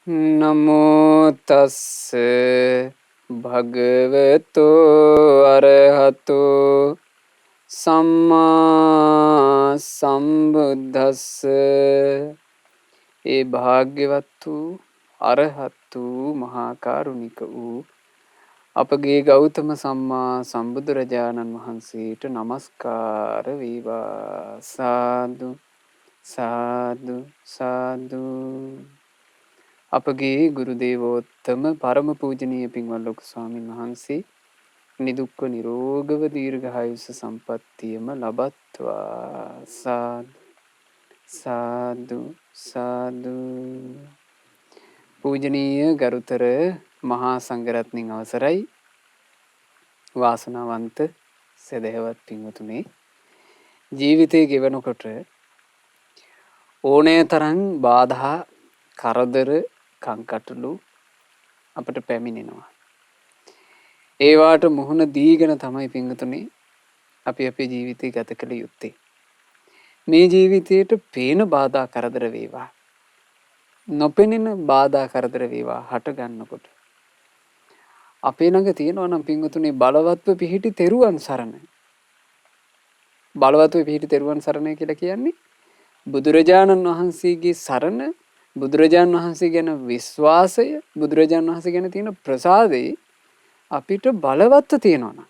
නමෝ තස්ස භගවතෝ අරහතෝ සම්මා සම්බුද්දස්ස. ඒ භාග්‍යවත් වූ අරහත් වූ මහා කරුණික වූ අපගේ ගෞතම සම්මා සම්බුදුරජාණන් වහන්සේට නමස්කාර වේවා. සාදු සාදු සාදු. අපගේ ගුරු දේවෝත්තම පරම පූජනීය පින්වත් ලොකු ස්වාමීන් වහන්සේ නිදුක්ව නිරෝගව දීර්ඝායුෂ සම්පන්නියම ලබත්වා. සාදු සාදු සාදු. පූජනීය ගරුතර මහා සංඝරත්නයන් අවසරයි. වාසනාවන්ත සදහවත් පින්වතුනි, ජීවිතයේ ගෙවනකොට ඕනෑ තරම් බාධා, කරදර, කංකටොළු අපට පැමිණෙනවා. ඒවාට මුහුණ දීගෙන තමයි පින්වතුනි අපි අපේ ජීවිතය ගත කළ යුත්තේ. මේ ජීවිතයට පේන බාධා කරදර වේවා, නොපෙනෙන බාධා කරදර වේවා හට ගන්නකොට අපේ ළඟ තියෙනවා නම් පින්වතුනි බලවත්ව පිහිටි තෙරුවන් සරණ. බලවත්ව පිහිටි තෙරුවන් සරණ කියලා කියන්නේ බුදුරජාණන් වහන්සේගේ සරණ, බුදුරජාණන් වහන්සේ ගැන විශ්වාසය, බුදුරජාණන් වහන්සේ ගැන තියෙන ප්‍රසාදය අපිට බලවත්ව තියෙනවා නම්,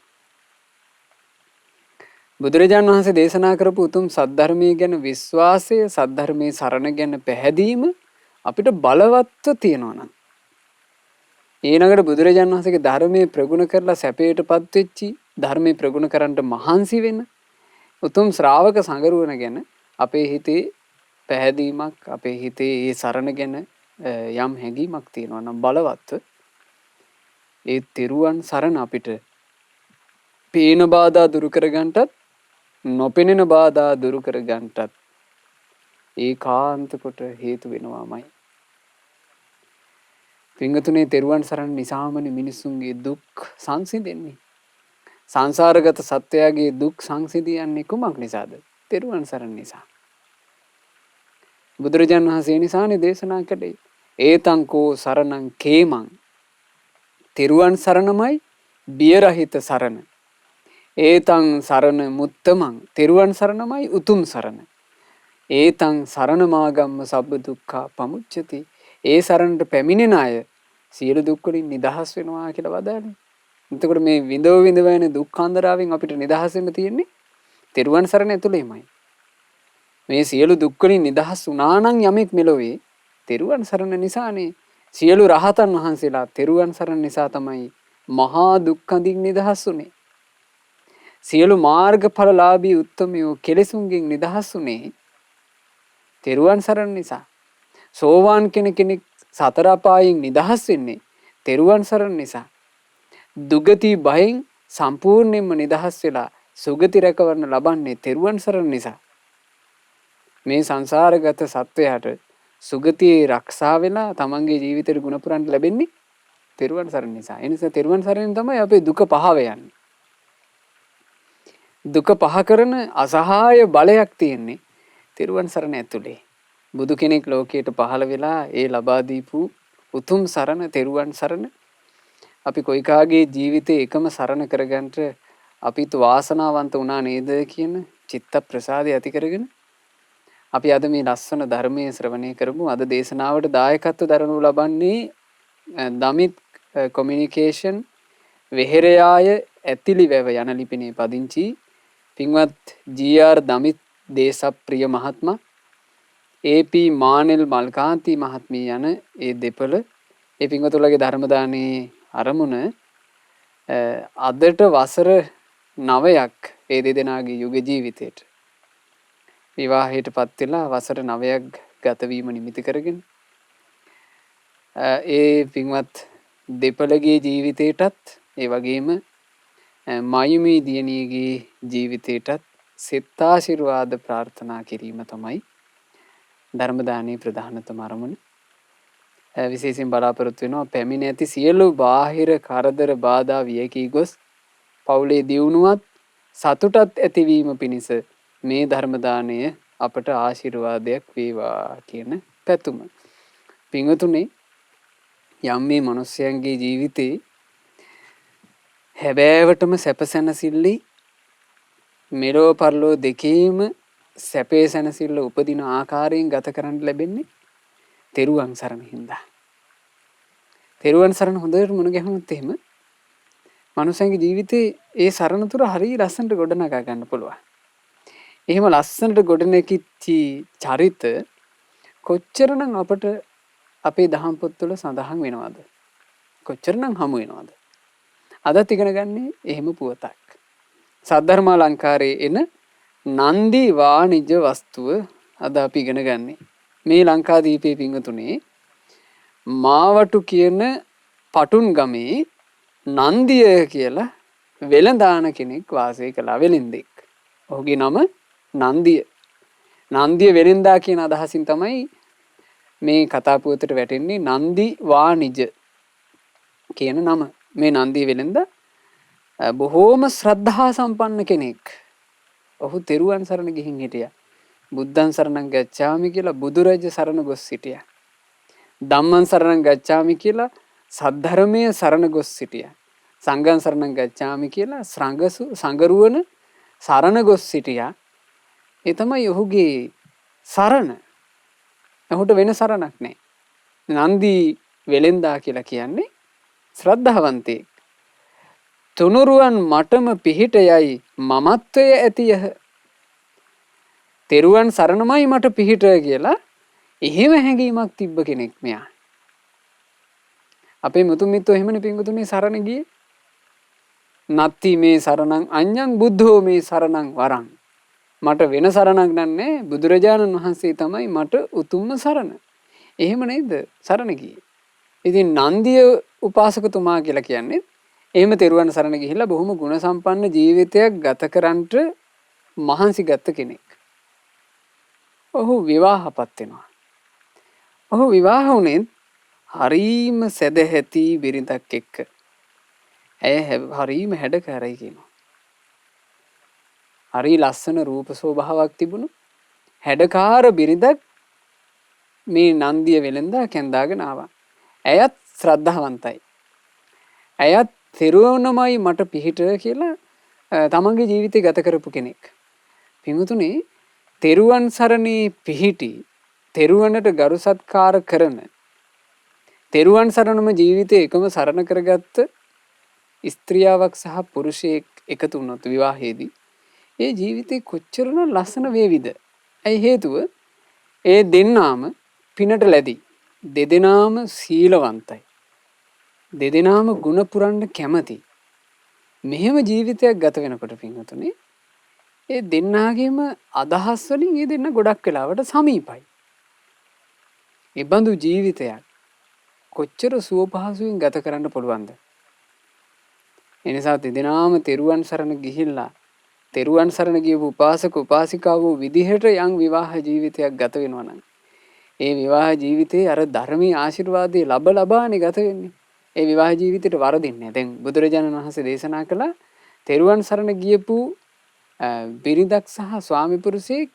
බුදුරජාණන් වහන්සේ දේශනා කරපු උතුම් සද්ධර්මයේ ගැන විශ්වාසය, සද්ධර්මයේ සරණ ගැන පැහැදීම අපිට බලවත්ව තියෙනවා නම්, ඊළඟට බුදුරජාණන් වහන්සේගේ ධර්මයේ ප්‍රගුණ කරලා සැපයටපත් වෙච්චි, ධර්මයේ ප්‍රගුණ කරන්නට මහන්සි වෙන උතුම් ශ්‍රාවක සංගරුවන ගැන අපේ හිතේ පැහැදීමක්, අපේ හිතේ ඒ සරණ ගැන යම් හැඟීමක් තියෙනවා නම් බලවත්ව ඒ තෙරුවන් සරණ අපිට පේන බාධා දුරු කරගන්නටත්, නොපෙනෙන බාධා දුරු කරගන්නටත් ඒකාන්ත කොට හේතු වෙනවාමයි. පින්වතුනි, තෙරුවන් සරණ නිසාමනේ මිනිසුන්ගේ දුක් සංසිඳෙන්නේ. සංසාරගත සත්‍යයේ දුක් සංසිඳියන්නේ කුමක් නිසාද? තෙරුවන් සරණ නිසා. බුදුරජාණන් වහන්සේ නිසානේ දේශනා කළේ ඒතං කෝ සරණං කේමං. තෙරුවන් සරණමයි බියරහිත සරණ. ඒතං සරණ මුත්තමං. තෙරුවන් සරණමයි උතුම් සරණ. ඒතං සරණ මාගම්ම සබ්බ දුක්ඛා පමුච්චති. ඒ සරණට පැමිණෙන අය සියලු දුක් වලින් නිදහස් වෙනවා කියලා වදාළේ. එතකොට මේ විඳව වෙන දුක් අන්දරාවෙන් අපිට නිදහස් වෙන්න තියෙන්නේ තෙරුවන් සරණ ඇතුළේමයි. මේ සියලු දුක් වලින් නිදහස් වුණා නම් යමෙක් මෙලොවේ තෙරුවන් සරණ නිසානේ. සියලු රහතන් වහන්සේලා තෙරුවන් සරණ නිසා තමයි මහා දුක්ඛඳින් නිදහස් වුනේ. සියලු මාර්ගඵලලාභී උත්තමයෝ කෙලෙසුන්ගෙන් නිදහස් වුනේ තෙරුවන් සරණ නිසා. සෝවාන් කෙනෙක් සතර අපායෙන් නිදහස් වෙන්නේ තෙරුවන් සරණ නිසා. දුගති භයෙන් සම්පූර්ණයෙන්ම නිදහස් වෙලා සුගති රැකවරණ ලබන්නේ තෙරුවන් සරණ නිසා. මේ සංසාරගත සත්වයාට සුගතියේ ආරක්ෂා වෙලා තමන්ගේ ජීවිතේ ගුණ පුරන්න ලැබෙන්නේ තෙරුවන් සරණ නිසා. ඒ නිසා තෙරුවන් සරණෙන් තමයි අපේ දුක පහව යන්නේ. දුක පහ කරන අසහාය බලයක් තියෙන්නේ තෙරුවන් සරණ ඇතුලේ. බුදු කෙනෙක් ලෝකයට පහළ වෙලා ඒ ලබා දීපු උතුම් සරණ තෙරුවන් සරණ අපි කොයි කාගේ ජීවිතේ එකම සරණ කරගන්නට අපිට වාසනාවන්ත වුණා නේද කියන චිත්ත ප්‍රසාදය ඇති කරගෙන අපි අද මේ ලස්සන ධර්මයේ ශ්‍රවණය කරමු. අද දේශනාවට දායකත්ව දරනු ලබන්නේ දමිත් කොමියුනිකේෂන් වෙහෙරයාය ඇතිලිවැව යන ලිපිනේ පදිංචි පින්වත් ජී.ආර්. දමිත් දේශප්‍රිය මහත්මයා, ඒ.පී. මානෙල් මල්කාන්ති මහත්මිය යන ඒ දෙපළ ඒ පින්වතුන්ගේ ධර්ම දානයේ අරමුණ අදට වසර 9ක් ඒ දෙදෙනාගේ යුග ජීවිතේට විවාහයටපත් වෙලා වසර 9ක් ගත වීම නිමිති කරගෙන ඒ පින්වත් දෙපළගේ ජීවිතේටත් ඒ වගේම මයුමී දියණියගේ ජීවිතේටත් සෙත් ආශිර්වාද ප්‍රාර්ථනා කිරීම තමයි ධර්ම දානයේ ප්‍රධානතම අරමුණ. විශේෂයෙන් බලාපොරොත්තු වෙනවා පැමිණ ඇති සියලු බාහිර කරදර බාධා වියකී ගොස් පවුලේ දියුණුවත් සතුටත් ඇතිවීම පිණිස මේ ධර්ම දාණය අපට ආශිර්වාදයක් වේවා කියන පැතුම. පින්වතුනි, යම් මේ මිනිස්යන්ගේ ජීවිතේ හැබෑවටම සැපසැනසිල්ලි මෙලෝ පරලෝ දෙකේම සැපේ සැනසිල්ල උපදින ආකාරයෙන් ගත කරන්න ලැබෙන්නේ තෙරුවන් සරණ හින්දා. තෙරුවන් සරණ හොඳට මුණ ගැහුනොත් එහෙම මනුස්සයන්ගේ ජීවිතේ ඒ සරණ තුර හරිය ලස්සනට ගොඩනගා ගන්න පුළුවන්. එහෙම ලස්සනට ගොඩනැගිච්ච චරිත කොච්චරනම් අපට අපේ දහම් පොත්වල සඳහන් වෙනවද? කොච්චරනම් හමු වෙනවද? අදත් ඉගෙන ගන්නේ එහෙම පුවතක්. සද්ධර්මාලංකාරයේ එන නන්දි වාණිජ වස්තුව අද අපි ඉගෙන ගන්නේ. මේ ලංකාදීපේ පිංගුතුනේ මාවටු කියන පටුන් ගමේ නන්දිය කියලා වෙළඳාන කෙනෙක් වාසය කළා, වෙළෙන්දෙක්. ඔහුගේ නම නන්දිය. නන්දිය වෙළෙන්දා කියන අදහසින් තමයි මේ කතා පුවතට වැටෙන්නේ නන්දි වාණිජ කියන නම. මේ නන්දිය වෙළෙන්දා බොහෝම ශ්‍රද්ධා සම්පන්න කෙනෙක්. ඔහු තෙරුවන් සරණ ගිහින් හිටියා. බුද්ධං සරණං ගච්ඡාමි කියලා බුදුරජ සරණ ගොස් සිටියා. ධම්මං සරණං ගච්ඡාමි කියලා සද්ධර්මයේ සරණ ගොස් සිටියා. සංඝං සරණං ගච්ඡාමි කියලා සංගරුවන සරණ ගොස් සිටියා. ඒ තමයි ඔහුගේ සරණ. ඔහුට වෙන සරණක් නැහැ. නන්දි වෙළෙන්දා කියලා කියන්නේ ශ්‍රද්ධාවන්තයෙක්. තුනුරුවන් මටම පිහිටයයි මමත්වය ඇතියහ. තෙරුවන් සරණමයි මට පිහිට කියලා එහෙම හැඟීමක් තිබ්බ කෙනෙක් මෙයා. අපේ මුතුන් මිත්තෝ එහෙමනේ පිංගුතුනේ සරණ ගියේ. නත්ති මේ සරණං අඤ්ඤං බුද්ධෝ මේ සරණං වරං. මට වෙන සරණක් නන්නේ, බුදුරජාණන් වහන්සේ තමයි මට උතුම්ම සරණ. එහෙම නේද සරණ ගියේ. ඉතින් නන්දිය උපාසකතුමා කියලා කියන්නේ එහෙම තෙරුවන් සරණ ගිහිල්ලා බොහොම ගුණ සම්පන්න ජීවිතයක් ගත කරන්නට මහන්සි ගත්ත කෙනෙක්. ඔහු විවාහපත් වෙනවා. ඔහු විවාහ වුණේ හරීම සැදැහැති බිරිඳක් එක්ක. ඇය හරීම හැඩකාරයි කියනවා. හරි ලස්සන රූප ස්වභාවයක් තිබුණු හැඩකාර බිරිඳක් මේ නන්දිය වෙළෙන්දා කැඳාගෙන ආවා. ඇයත් ශ්‍රද්ධාවන්තයි. ඇයත් තෙරුවනමයි මට පිහිට කියලා තමන්ගේ ජීවිතය ගත කරපු කෙනෙක්. පින්වතුනි, තෙරුවන් සරණේ පිහිටි, තෙරුවනට ගරු සත්කාර කරන, තෙරුවන් සරණම ජීවිතේ එකම සරණ කරගත්ත ස්ත්‍රියාවක් සහ පුරුෂයෙක් එකතු වුණොත් විවාහයේදී ඒ ජීවිතේ කොච්චරන ලස්සන වේවිද? ඇයි හේතුව? ඒ දෙන්නාම පිනට ලැබි. දෙදෙනාම සීලවන්තයි. දෙදෙනාම ගුණ පුරන්න කැමති. මෙහෙම ජීවිතයක් ගත වෙනකොට පින්වතුනි, ඒ දෙන්නාගේම අදහස් වලින් ඒ දෙන්න ගොඩක් වෙලාවට සමීපයි. ඒ බඳු ජීවිතයක් කොච්චර සුවපහසුවෙන් ගත කරන්න පුළුවන්ද? එනිසා දෙදෙනාම තෙරුවන් සරණ ගිහිල්ලා තෙරුවන් සරණ ගියපු උපාසක උපාසිකාවෝ විදිහට යම් විවාහ ජීවිතයක් ගත වෙනවා නම් ඒ විවාහ ජීවිතේ අර ධර්මීය ආශිර්වාදයේ ලබානේ ගත වෙන්නේ. ඒ විවාහ ජීවිතේට වරදින්නේ. දැන් බුදුරජාණන් වහන්සේ දේශනා කළා තෙරුවන් සරණ ගියපු බිරිඳක් සහ ස්වාමි පුරුෂයෙක්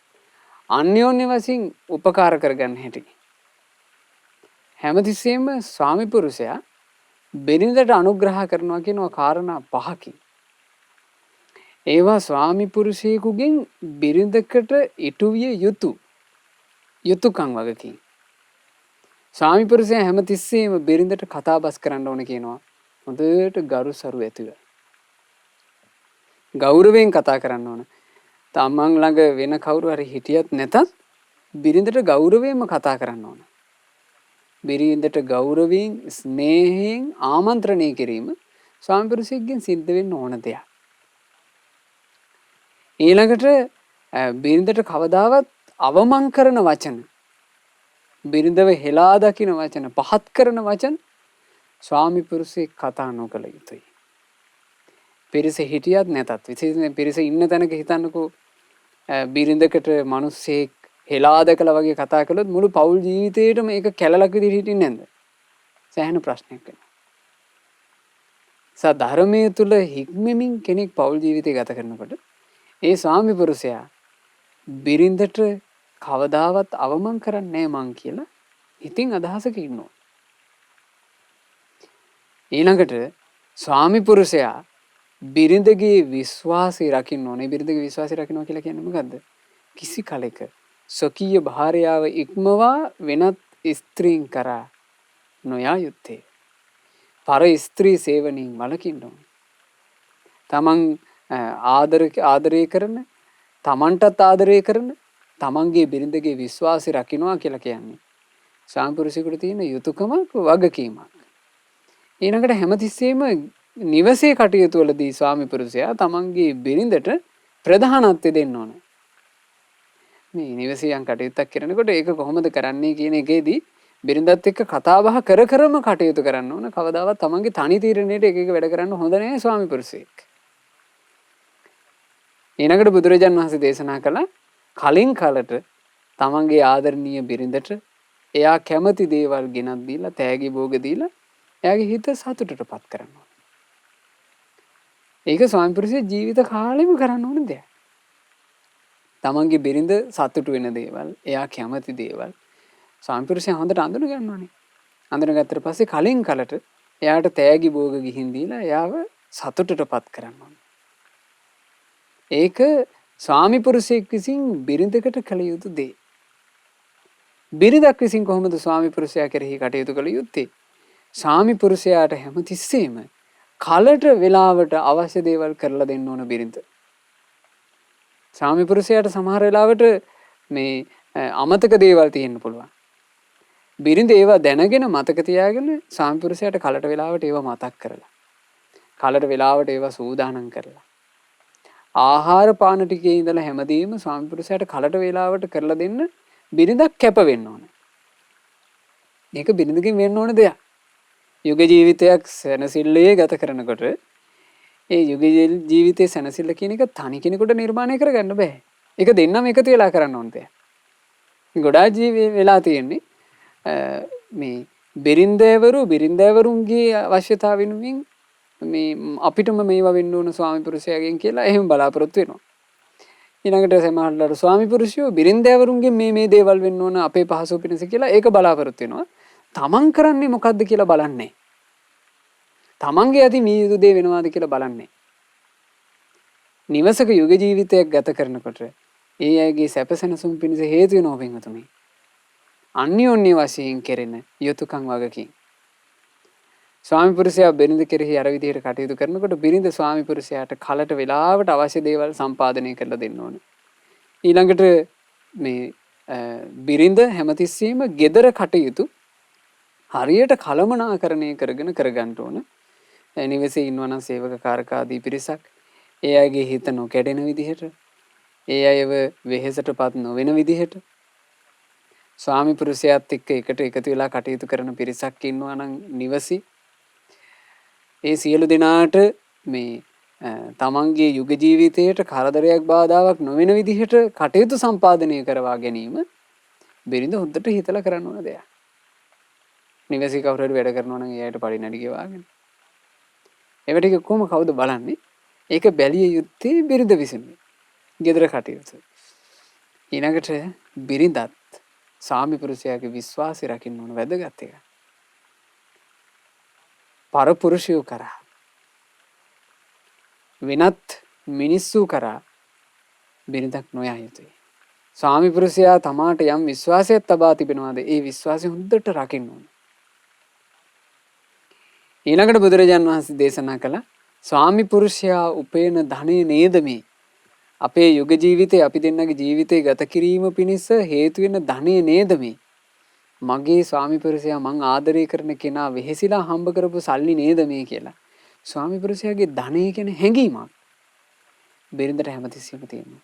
අන්‍යෝන්‍ය වශයෙන් උපකාර කරගන්න හැටි. හැමතිස්සෙම ස්වාමි පුරුෂයා බිරිඳට අනුග්‍රහ කරනවා කියන කාරණා පහකින්. ඒවා ස්වාමි පුරුෂයෙකුගෙන් බිරිඳකට ඉටු විය යුතුයකම් වගකීම්. ස්වාමි පුරුෂයා හැමතිස්සෙම බිරිඳට කතා බස් කරන්න ඕන කියනවා. හොඳට ගරුසරු ඇතිව. ගෞරවයෙන් කතා කරන්න ඕන. තමන් ළඟ වෙන කවුරු හරි හිටියත් නැතත් බිරිඳට ගෞරවයෙන්ම කතා කරන්න ඕන. බිරිඳට ගෞරවයෙන් ස්නේහයෙන් ආමන්ත්‍රණය කිරීම ස්වාමි පුරුෂයෙක්ගෙන් සිද්ධ වෙන්න ඕන දෙයක්. ඊළඟට බිරිඳට කවදාවත් අවමන් කරන වචන, බිරිඳව හෙලා දකින වචන, පහත් කරන වචන ස්වාමි පුරුෂයෙක් කතා නොකළ යුතුයි. පිරිස හිටියත් නැතත්, විශේෂයෙන් පිරිස ඉන්න තැනක හිතන්නකෝ බිරිඳකට මිනිස්සෙක් හෙලා දැකලා වගේ කතා කළොත් මුළු පෞල් ජීවිතේටම ඒක කැලලක් විදිහට හිටින්නේ නැද්ද? සෑහෙන ප්‍රශ්නයක් වෙනවා. ධර්මයේ තුල හික්මමින් කෙනෙක් පෞල් ජීවිතය ගත කරනකොට ඒ ස්වාමි පුරුෂයා බිරිඳට කවදාවත් අවමන් කරන්නේ නැහැ මං කියලා ඉතින් අදහසක ඉන්නවා. ඊළඟට ස්වාමි පුරුෂයා බිරිඳගේ විශ්වාසය රකින්න ඕනේ. බිරිඳගේ විශ්වාසය රකින්නවා කියලා කියන්නේ මොකද්ද? කිසි කලෙක ස්වකීය භාර්යාව ඉක්මවා වෙනත් ස්ත්‍රීන් කරා නොයා යුත්තේ. පර ස්ත්‍රී සේවනයෙන් වළකින්න ඕනේ. තමන් ආදරය කරන, තමන්ටත් ආදරය කරන, තමන්ගේ බිරිඳගේ විශ්වාසය රකින්නවා කියලා කියන්නේ ස්වාමි පුරුෂයෙකුට තියෙන යුතුයකමක්, වගකීමක්. ඊළඟට හැමතිස්සෙම නිවසේ කටයුතු වලදී ස්වාමි පුරුෂයා තමන්ගේ බිරිඳට ප්‍රධානත්වය දෙන්න ඕන. මේ නිවසේ යම් කටයුත්තක් කරනකොට ඒක කොහොමද කරන්නේ කියන එකේදී බිරිඳත් එක්ක කතා බහ කරම කටයුතු කරන්න ඕන. කවදාවත් තමන්ගේ තනි තීරණයට එක වැඩ කරන්න හොඳ නැහැ ස්වාමි පුරුෂයෙක්. ඊළඟට බුදුරජාන් වහන්සේ දේශනා කළා කලින් කලට තමන්ගේ ආදරණීය බිරිඳට එයා කැමති දේවල් ගෙනත් දීලා, තෑගි භෝග දීලා එයාගේ හිත සතුටටපත් කරනවා. ඒක ස්වාමි පුරුෂය ජීවිත කාලෙම කරන්න ඕන දෙයක්. තමන්ගේ බිරිඳ සතුටු වෙන දේවල්, එයා කැමති දේවල් ස්වාමි පුරුෂයා හොඳට අඳුන ගන්න ඕනේ. අඳුනගත්තට පස්සේ කලින් කලට එයාට තෑගි භෝග ගිහින් දීලා එයාව සතුටටපත් කරන්න ඕනේ. ඒක ස්වාමි පුරුෂයෙක් විසින් බිරිඳකට කළ යුතු දේ. බිරිඳක් විසින් කොහොමද ස්වාමි පුරුෂයා කෙරෙහි කටයුතු කළ යුත්තේ? ස්වාමි පුරුෂයාට හැමතිස්සෙම කලට වෙලාවට අවශ්‍ය දේවල් කරලා දෙන්න ඕන බිරිඳ. ස්වාමි පුරුෂයාට සමහර වෙලාවට මේ අමතක දේවල් තියෙන්න පුළුවන්. බිරිඳ ඒවා දැනගෙන මතක තියාගෙන ස්වාමි පුරුෂයාට කලට වෙලාවට ඒවා මතක් කරලා, කලට වෙලාවට ඒවා සූදානම් කරලා, ආහාර පාන ටිකේ ඉඳලා හැමදේම ස්වාමි පුරුෂයාට කලට වෙලාවට කරලා දෙන්න බිරිඳක් කැප වෙන්න ඕන. මේක බිරිඳකින් වෙන්න ඕන දෙයක්. යුග ජීවිතයක් සැනසෙල්ලේ ගත කරනකොට ඒ යුග ජීවිතයේ සැනසෙල්ල කියන එක තනි කෙනෙකුට නිර්මාණය කරගන්න බෑ. ඒක දෙන්නම එකතු වෙලා කරන්න ඕන දෙයක්. ගොඩාක් ජීවි වෙලා තියෙන්නේ මේ බිරින්දෑවරුන්ගේ අවශ්‍යතාව වෙනුවෙන් මේ අපිටම මේවා වෙන්න ඕන ස්වාමි පුරුෂයාගෙන් කියලා එහෙම බලාපොරොත්තු වෙනවා. ඊළඟට සමහරවල්ලාට ස්වාමි පුරුෂයෝ බිරින්දෑවරුන්ගෙන් මේ දේවල් වෙන්න ඕන අපේ පහසුව පිණිස කියලා ඒක බලාපොරොත්තු වෙනවා. තමන් කරන්නේ මොකද්ද කියලා බලන්නේ. තමන්ගේ අති මේ යුතු දේ වෙනවාද කියලා බලන්නේ. නිවසක යුග ජීවිතයක් ගත කරනකොට ඒ අයගේ සැපසෙනසුම් පිණිස හේතු වෙනවා පින්වතුනි. අන්‍යෝන්‍ය වශයෙන් කෙරෙන යුතුයකම් වගකීම්. ස්වාමි පුරුෂයා බිරිඳ කෙරෙහි අර විදිහට කටයුතු කරනකොට බිරිඳ ස්වාමි පුරුෂයාට කලට වෙලාවට අවශ්‍ය දේවල් සම්පාදනය කරලා දෙන්න ඕනේ. ඊළඟට මේ බිරිඳ හැමතිස්සෙම gedara කටයුතු හරියට කළමනාකරණය කරගන්න ඕන. නිවසේ ඉන්නවා නම් සේවක කාර්කාදී පිරිසක් ඒ අයගේ හිත නොකැඩෙන විදිහට, ඒ අයව වෙහෙසටපත් නොවන විදිහට ස්වාමි පුරුෂයාත් එක්ක එකතු වෙලා කටයුතු කරන පිරිසක් ඉන්නවා නම් නිවසේ ඒ සියලු දෙනාට මේ තමන්ගේ යුග ජීවිතයට කරදරයක් බාධාවක් නොවන විදිහට කටයුතු සම්පාදනය කරවා ගැනීම බිරිඳ හොඳට හිතලා කරන්න ඕන දෙයක්. නිවසේ කවුරු හරි වැඩ කරනවා නම් එයාට පරිණඩි ගෙවාගෙන. ඒව ටික කොහොම කවුද බලන්නේ? ඒක බැලිය යුත්තේ බිරිඳ විසින්මයි. gedara කටයුතු. ඊළඟට බිරිඳත් ස්වාමි පුරුෂයාගේ විශ්වාසය රකින්න ඕන වැදගත් එක. පරපුරුෂයෝ කරා වෙනත් මිනිස්සු කරා බිරිඳක් නොයා යුතුයි. ස්වාමි පුරුෂයා තමාට යම් විශ්වාසයක් තබා තිබෙනවාද ඒ විශ්වාසය හොඳට රකින්න ඕන. ඊළඟට බුදුරජාන් වහන්සේ දේශනා කළා ස්වාමි පුරුෂයා උපයන ධනෙ නේද මේ අපේ යුග ජීවිතේ අපි දෙන්නගේ ජීවිතේ ගත කිරීම පිණිස හේතු වෙන ධනෙ නේද මේ මගේ ස්වාමි පුරුෂයා මං ආදරය කරන කෙනා වෙහෙසිලා හම්බ කරපු සල්ලි නේද මේ කියලා. ස්වාමි පුරුෂයාගේ ධනෙ කියන හැඟීමක් බිරිඳට හැමතිස්සෙම තියෙනවා.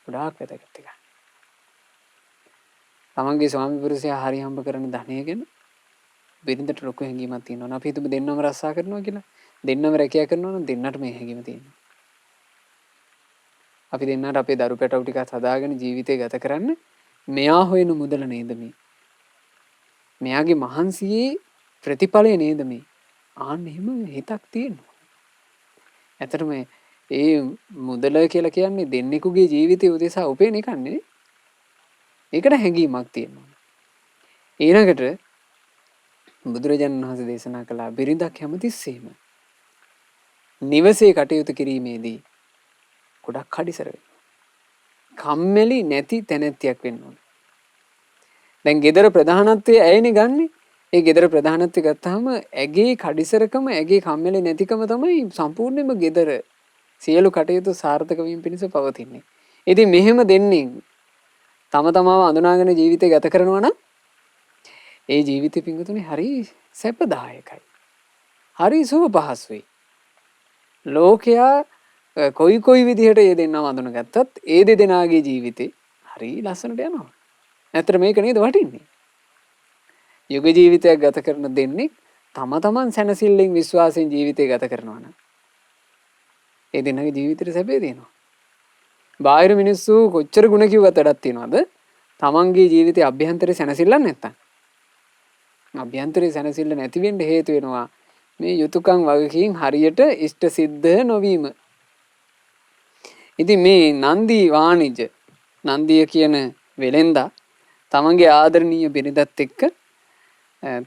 ගොඩාක් වැදගත් එකක්. තමන්ගේ ස්වාමි පුරුෂයා හරි හම්බ කරන ධනෙ ගැන බිරිඳට ලොකු හැඟීමක් තියෙනවා. අපි හිතමු දෙන්නම රස්සා කරනවා කියලා. දෙන්නම රැකියා කරනවා නම් දෙන්නට මේ හැඟීම තියෙනවා. අපි දෙන්නට අපේ දරු පැටවු ටිකක් හදාගෙන ජීවිතේ ගත කරන්න මෙයා හොයන මුදල නේද මේ? මෙයාගේ මහන්සියේ ප්‍රතිඵලය නේද මේ? ආන්න එහෙම හිතක් තියෙනවා. ඇත්තටම ඒ මුදල කියලා කියන්නේ දෙන්නෙකුගේ ජීවිතය උදෙසා උපයන එකක් නෙවෙයි. ඒකට හැඟීමක් තියෙනවා. ඊළඟට බුදුරජාණන් වහන්සේ දේශනා කළා බිරිඳක් හැමතිස්සෙම නිවසේ කටයුතු කිරීමේදී ගොඩක් කඩිසර වෙනවා. කම්මැලි නැති තැනැත්තියක් වෙන්න ඕන. දැන් ගෙදර ප්‍රධානත්වයේ ඇයනේ ගන්නෙ. ඒ ගෙදර ප්‍රධානත්වය ගත්තාම ඇගේ කඩිසරකම ඇගේ කම්මැලි නැතිකම තමයි සම්පූර්ණයෙන්ම ගෙදර සියලු කටයුතු සාර්ථක වීම පිණිස පවතින්නේ. ඉතින් මෙහෙම දෙන්නේ තම තමාව අඳුනාගෙන ජීවිතය ගත කරනවා නම් ඒ ජීවිතේ පිංගුතුනේ හරි සැපදායකයි. හරි සුව පහසුයි. ලෝකයා කොයි විදිහට ඒ දෙන්නව අඳුනගත්තත් ඒ දෙදෙනාගේ ජීවිතේ හරි ලස්සනට යනවා. නැත්නම් මේක නේද වටින්නේ? යුග ජීවිතයක් ගත කරන දෙන්නේ තම තමන් සැනසෙල්ලෙන් විශ්වාසයෙන් ජීවිතය ගත කරනවා නම් ඒ දෙන්නගේ ජීවිතේට සැපේ දෙනවා. බාහිර මිනිස්සු කොච්චර ಗುಣ කිව්වත් වැඩක් තියනවද? තමන්ගේ ජීවිතයේ අභ්‍යන්තරේ සැනසෙල්ලක් නැත්තම්. අභ්‍යන්තරේ සැනසෙල්ල නැති වෙන්න හේතු වෙනවා මේ යුතුයකම් වගකීම් හරියට ඉෂ්ට සිද්ධ නොවීම. ඉතින් මේ නන්දි වාණිජ නන්දිය කියන වෙලෙන්දා තමන්ගේ ආදරණීය බිරිඳත් එක්ක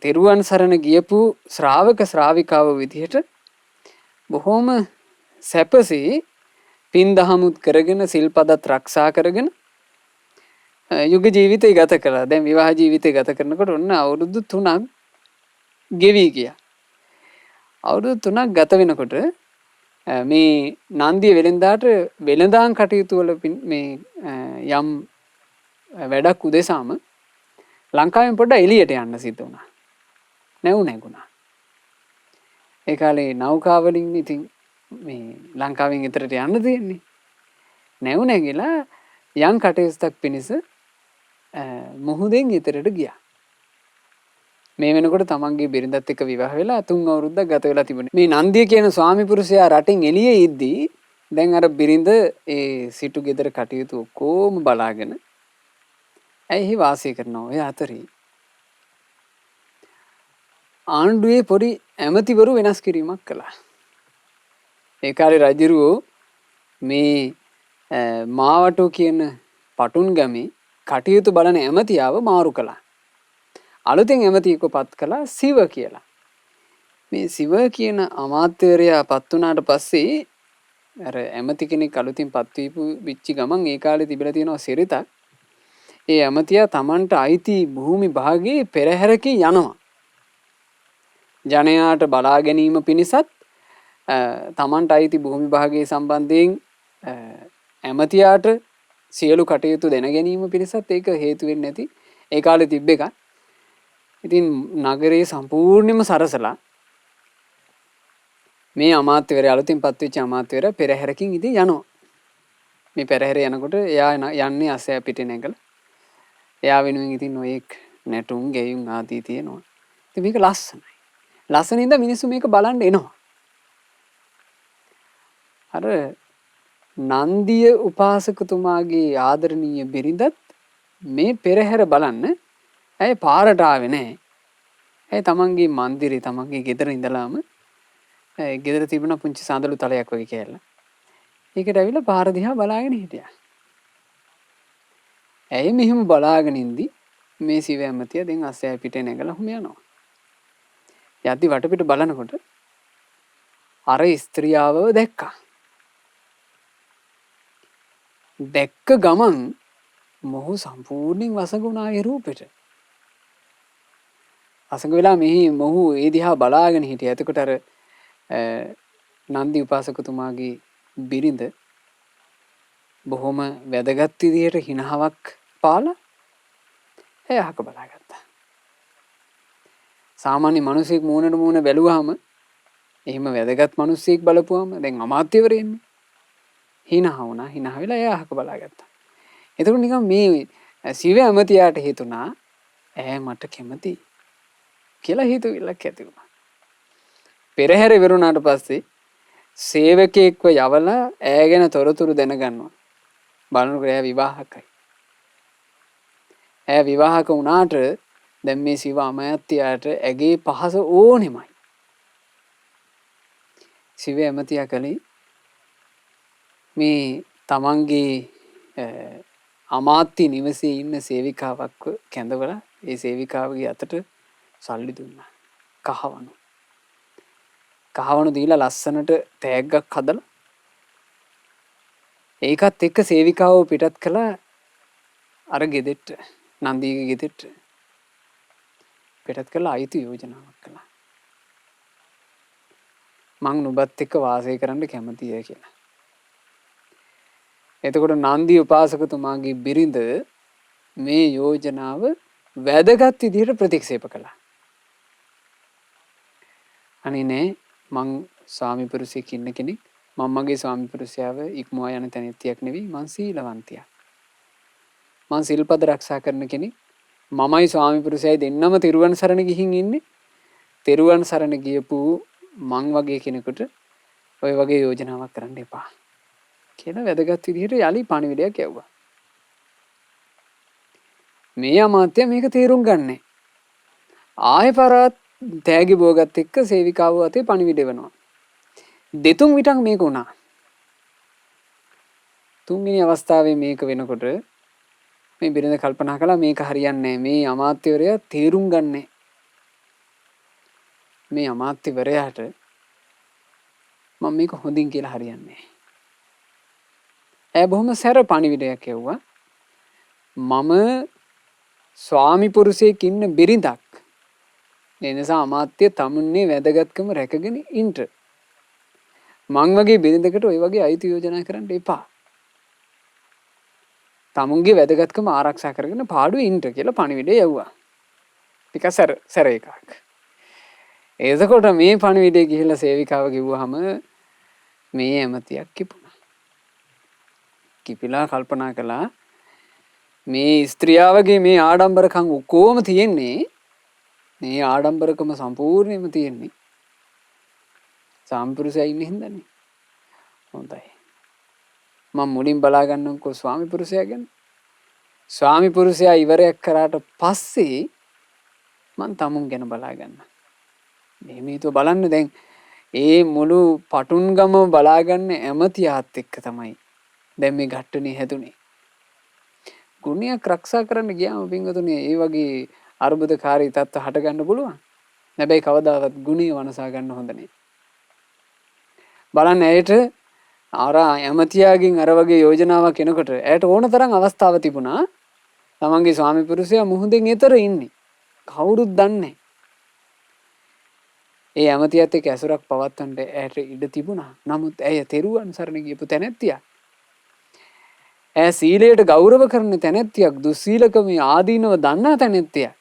තෙරුවන් සරණ ගියපු ශ්‍රාවක ශ්‍රාවිකාව විදිහට බොහොම සැපසේ පින් දහමුත් කරගෙන සිල්පදත් රක්ෂා කරගෙන යුග ජීවිතය ගත කළා. දැන් විවාහ ජීවිතය ගත කරනකොට ඔන්න අවුරුදු 3ක් ගෙවි ගියා. අවුරුදු 3ක් ගත වෙනකොට මේ නන්දිය වෙලෙන්දාට වෙලඳාම් කටයුතු වල මේ යම් වැඩක් උදෙසාම ලංකාවෙන් පොඩ්ඩක් එළියට යන්න සිද්ධ වුණා. නැගුණා. ඒ කාලේ නෞකාවලින් ඉතින් මේ ලංකාවෙන් ඊතරට යන්න තියෙන්නේ. නැගිලා යම් කටයුත්තක් පිණිස මුහුදෙන් ඊතරට ගියා. මේ වෙනකොට තමන්ගේ බිරිඳත් එක්ක විවාහ වෙලා 3 අවුරුද්දක් ගත වෙලා තිබුණේ. මේ නන්දිය කියන ස්වාමි පුරුෂයා රටින් එළියේ ඉද්දී දැන් අර බිරිඳ ඒ සිටු ගෙදර කටයුතු ඔක්කොම බලාගෙන ඇයි වාසය කරනවා. ඔය අතරේ ආණ්ඩුවේ පොඩි ඇමතිවරු වෙනස් කිරීමක් කළා. ඒ කාලේ රජුරෝ මේ මාවටෝ කියන පටුන් ගමේ කටයුතු බලන ඇමතියාව මාරු කළා. අලුතෙන් ඇමතියෙක්ව පත් කළා සිව කියලා. මේ සිව කියන අමාත්‍යවරයා පත් වුණාට පස්සේ අර ඇමති කෙනෙක් අලුතින් පත් වීපු විච්චි ගමන් ඒ කාලේ තිබිලා තියෙනවා සිරිතක්. ඒ ඇමතියා Tamanට අයිති භූමි භාගයේ පෙරහැරකින් යනවා. ජනයාට බලා ගැනීම පිණිසත් Tamanට අයිති භූමි භාගයේ සම්බන්ධයෙන් ඇමතියාට සියලු කටයුතු දැන ගැනීම පිණිසත් ඒක හේතු වෙන්නේ නැති ඒ කාලේ තිබ්බ එකක්. ඉතින් නගරේ සම්පූර්ණයෙන්ම සරසලා මේ අමාත්‍යවරයා අලුතින් පත් වෙච්ච අමාත්‍යවරයා පෙරහැරකින් ඉතින් යනවා. මේ පෙරහැර යනකොට එයා යන්නේ අසෑ පිටේ නැගලා. එයා වෙනුවෙන් ඉතින් ඔයෙක් නැටුම් ගෙයුම් ආදී තියෙනවා. ඉතින් මේක ලස්සනයි. ලස්සනින්ද මිනිස්සු මේක බලන්න එනවා. අර නන්දිය උපාසකතුමාගේ ආදරණීය බිරිඳත් මේ පෙරහැර බලන්න ඇයි පාරට ආවේ නැහැ. ඇයි තමන්ගේ මන්දිරේ තමන්ගේ ගෙදර ඉඳලාම ගෙදර තිබුණ පුංචි සඳලු තලයක් වගේ කියලා. ඒකට ඇවිල්ලා පාර දිහා බලාගෙන හිටියා. ඇයි මෙහෙම බලාගෙන ඉඳි මේ සිව ඇමතිය දැන් අස්සය පිටේ නැගලා හුම යනවා. යද්දි වටපිට බලනකොට අර ස්ත්‍රියව දැක්කා. දැක්ක ගමන් මොහු සම්පූර්ණයෙන් වසඟුණා ඒ රූපෙට. වසඟ වෙලා මෙහි මොහු ඒ දිහා බලාගෙන හිටියා. එතකොට අර නන්දි උපාසකතුමාගේ බිරිඳ බොහොම වැදගත් විදියට හිනාවක් පාලා එයාක බලාගත්තා. සාමාන්‍ය මිනිසෙක් මූණට මූණ බැලුවාම එහෙම වැදගත් මිනිසෙක් බලපුවාම දැන් අමාත්‍යවරයෙන්නේ හිනා වුණා. හිනා වෙලා එයාක බලාගත්තා. එතකොට නිකන් මේ සිව ඇමතියාට හිතුණා ඈ මට කැමති කියලා හිතුවිල්ලක් ඇති වුණා. පෙරහැර ඉවරුණාට පස්සේ සේවකයෙක්ව යවලා ඈ ගැන තොරතුරු දැනගන්නවා. බලනකොට ඈ විවාහකයි. ඈ විවාහක වුණාට දැන් මේ සිව අමාත්‍යයාට ඇගේ පහස ඕනෙමයි. සිව ඇමතියා කලේ මේ තමන්ගේ අමාත්‍ය නිවසේ ඉන්න සේවිකාවක්ව කැඳවලා ඒ සේවිකාවගේ අතට සල්ලි දුන්නා. කහවණු. කහවණු දීලා ලස්සනට තෑග්ගක් හදලා ඒකත් එක්ක සේවිකාවෝ පිටත් කළා අර ගෙදෙට්ට නන්දිගේ ගෙදෙට්ට පිටත් කළා අයිති යෝජනාවක් කළා. මං නුඹත් එක්ක වාසය කරන්න කැමතියි කියලා. එතකොට නන්දි උපාසකතුමාගේ බිරිඳ මේ යෝජනාව වැදගත් විදිහට ප්‍රතික්ෂේප කළා. අනේ නෑ මං ස්වාමි පුරුෂයෙක් ඉන්න කෙනෙක් මම මගේ ස්වාමි පුරුෂයාව ඉක්මවා යන තැනෙත්තියක් නෙවෙයි මං සීලවන්තියක්. මං සිල්පද ආරක්ෂා කරන කෙනෙක්. මමයි ස්වාමි පුරුෂයයි දෙන්නම තෙරුවන් සරණ ගිහින් ඉන්නේ. තෙරුවන් සරණ ගියපු මං වගේ කෙනෙකුට ඔය වගේ යෝජනාවක් කරන්න එපා කියලා වැදගත් විදිහට යලි පණිවිඩයක් යවුවා. මේ අමාත්‍ය මේක තේරුම් ගන්නෑ. ආයෙ පරාත් තෑගි බෝගත් එක්ක සේවිකාවෝ අතේ පණිවිඩ වෙනවා. දෙතුන් විටක් මේක වුණා. තුන්වෙනි අවස්ථාවේ මේක වෙනකොට මේ බිරිඳ කල්පනා කළා මේක හරියන්නේ නැහැ. මේ අමාත්‍යවරයා තේරුම් ගන්නෑ. මේ අමාත්‍යවරයාට මම මේක හොඳින් කියලා හරියන්නේ නැහැ. බොහොම සැර පණිවිඩයක් එව්වා. මම ස්වාමි පුරුෂයෙක් ඉන්න බිරිඳක්. ඒ නිසා අමාත්‍ය තමුන්නේ වැදගත්කම රැකගෙන ඉන්න. මං වගේ බිරිඳකට ওই වගේ අයිති යෝජනා කරන්න එපා. තමුන්ගේ වැදගත්කම ආරක්ෂා කරගෙන පාඩුවේ ඉන්න කියලා පණිවිඩය යවුවා. ටික සැර එකක්. එතකොට මේ පණිවිඩය ගිහිල්ලා සේවිකාව කිව්වහම මේ ඇමතියක් කිපුණා. කිපිලා කල්පනා කළා මේ ස්ත්‍රියාවගේ මේ ආඩම්බරකම් ඔක්කොම තියෙන්නේ මේ ආඩම්බරකම සම්පූර්ණයෙන්ම තියෙන්නේ සාම්පුරුෂයා ඉන්න හින්දානේ. හොඳයි. මම මුලින් බලා ගන්නකො ස්වාමි පුරුෂයා ගැන. ස්වාමි පුරුෂයා ඉවරයක් කරාට පස්සේ මං තමුන් ගැන බලා ගන්න. මේ මේතු බලන්න දැන් ඒ මුළු පටුන්ගම බලාගන්න ඇමතියාත් එක්ක තමයි දැන් මේ ගැට්ටනේ හැදුනේ. ගුණයක් ආරක්ෂා කරන්න ගියාම පින්වතුනි ඒ වගේ අර්බුදකාරී තත්ත්ව හට ගන්න පුළුවන්. හැබැයි කවදාවත් ගුණය වනසා ගන්න හොඳ නැහැ. බලන්න ඇයට අර ඇමතියාගෙන් අර වගේ යෝජනාවක් එනකොට ඇයට ඕන තරම් අවස්ථාව තිබුණා. තමන්ගේ ස්වාමි පුරුෂයා මුහුදෙන් එතර ඉන්නේ. කවුරුත් දන්නේ. ඒ ඇමතියත් එක්ක ඇසුරක් පවත්වන්න ඇයට ඉඩ තිබුණා. නමුත් ඇය තෙරුවන් සරණ ගියපු තැනැත්තියක්. ඇය සීලයට ගෞරව කරන තැනැත්තියක්. දුස්සීලකමේ ආදීනව දන්නා තැනැත්තියක්.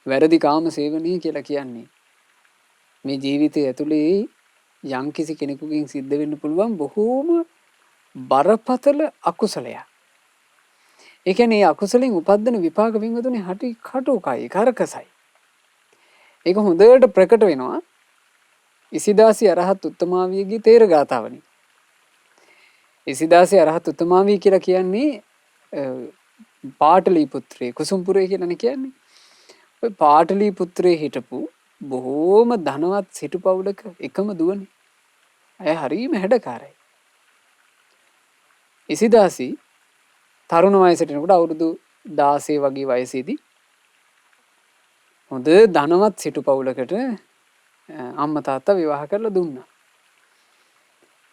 වැරදි කාම සේවනය කියලා කියන්නේ මේ ජීවිතය ඇතුලේ යම්කිසි කෙනෙකුගෙන් සිද්ධ වෙන්න පුළුවන් බොහෝම බරපතල අකුසලයක්. ඒ කියන්නේ මේ අකුසලෙන් උපදින විපාක වින්දුනේ හටි කටුකයි කරකසයි. ඒක හොඳට ප්‍රකට වෙනවා ඉසිදාසි අරහත් උත්තමාවියගේ තේර ගාතාවනේ. ඉසිදාසි අරහත් උත්තමාවිය කියලා කියන්නේ පාටලී පුත්‍රය කුසුම්පුරේ කියලානේ කියන්නේ. ඔය පාටලී පුත්‍රේ හිටපු බොහෝම ධනවත් සිටු පවුලක එකම දුවනේ. ඇය හරිම හැඩකාරයි. ඉසිදාසි තරුණ වයසට එනකොට අවුරුදු 16 වගේ වයසේදී හොඳ ධනවත් සිටු පවුලකට අම්මා තාත්තා විවාහ කරලා දුන්නා.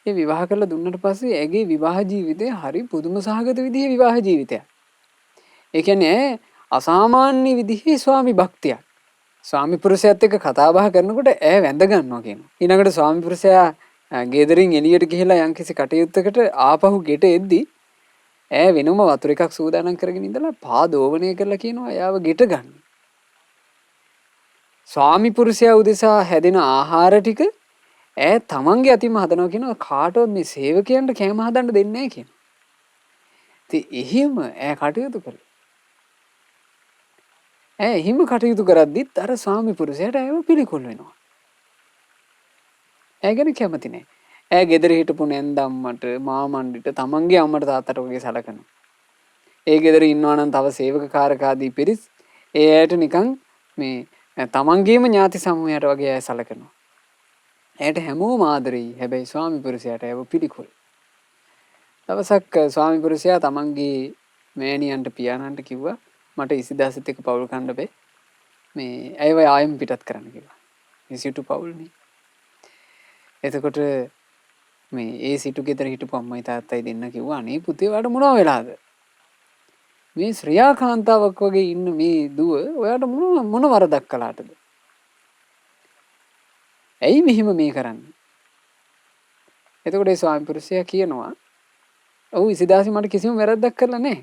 ඒ විවාහ කරලා දුන්නට පස්සේ ඇගේ විවාහ ජීවිතය හරි පුදුම සහගත විදිහේ විවාහ ජීවිතයක්. ඒ කියන්නේ අසාමාන්‍ය විදිහේ ස්වාමි භක්තියක්. ස්වාමි පුරුෂයාත් එක්ක කතා බහ කරනකොට ඈ වැඳ ගන්නවා කියනවා. ඊළඟට ස්වාමි පුරුෂයා ගෙදරින් එළියට ගිහිලා යම්කිසි කටයුත්තකට ආපහු ගෙට එද්දී ඈ වෙනම වතුර එකක් සූදානම් කරගෙන ඉඳලා පාදෝවණය කරලා කියනවා එයාව ගෙට ගන්න. ස්වාමි පුරුෂයා උදෙසා හැදෙන ආහාර ටික ඈ තමන්ගේ අතින්ම හදනවා කියනවා කාටවත් මේ සේවකයන්ට කැම හදන්න දෙන්නේ නැහැ කියනවා. ඉතින් එහෙම ඈ කටයුතු කළා. එහෙම කටයුතු කරද්දිත් අර ස්වාමි පුරුෂයාට ඇයව පිළිකුල් වෙනවා. ඇය ගැන කැමති නැහැ. ඇය ගෙදර හිටපු නැන්දම්මට මාමණ්ඩිට තමන්ගේ අම්මට තාත්තට වගේ සලකනවා. ඒ ගෙදර ඉන්නවා නම් තව සේවක කාරකාදී පිරිස් ඒ ඇයට නිකන් මේ තමන්ගේම ඥාති සමූහයට වගේ ඇය සලකනවා. ඇයට හැමෝම ආදරෙයි. හැබැයි ස්වාමි පුරුෂයාට ඇයව පිළිකුල්. දවසක් ස්වාමි පුරුෂයා තමන්ගේ මෑණියන්ට පියාණන්ට කිව්වා මට ඉසිදාසෙත් එක්ක පවුල් කන්න බෑ. මේ ඇයව ආයෙම පිටත් කරන්න කිව්වා. මේ සිටු පවුල්නේ. එතකොට මේ ඒ සිටු ගෙදර හිටපු අම්මයි තාත්තයි දෙන්න කිව්වා අනේ පුතේ ඔයාට මොනවා වෙලාද? මේ ශ්‍රියා කාන්තාවක් වගේ ඉන්න මේ දුව ඔයාට මොන වරදක් කළාටද? ඇයි මෙහෙම මේ කරන්නේ? එතකොට ඒ ස්වාමි පුරුෂයා කියනවා ඔව් ඉසිදාසි මට කිසිම වැරද්දක් කරලා නැහැ.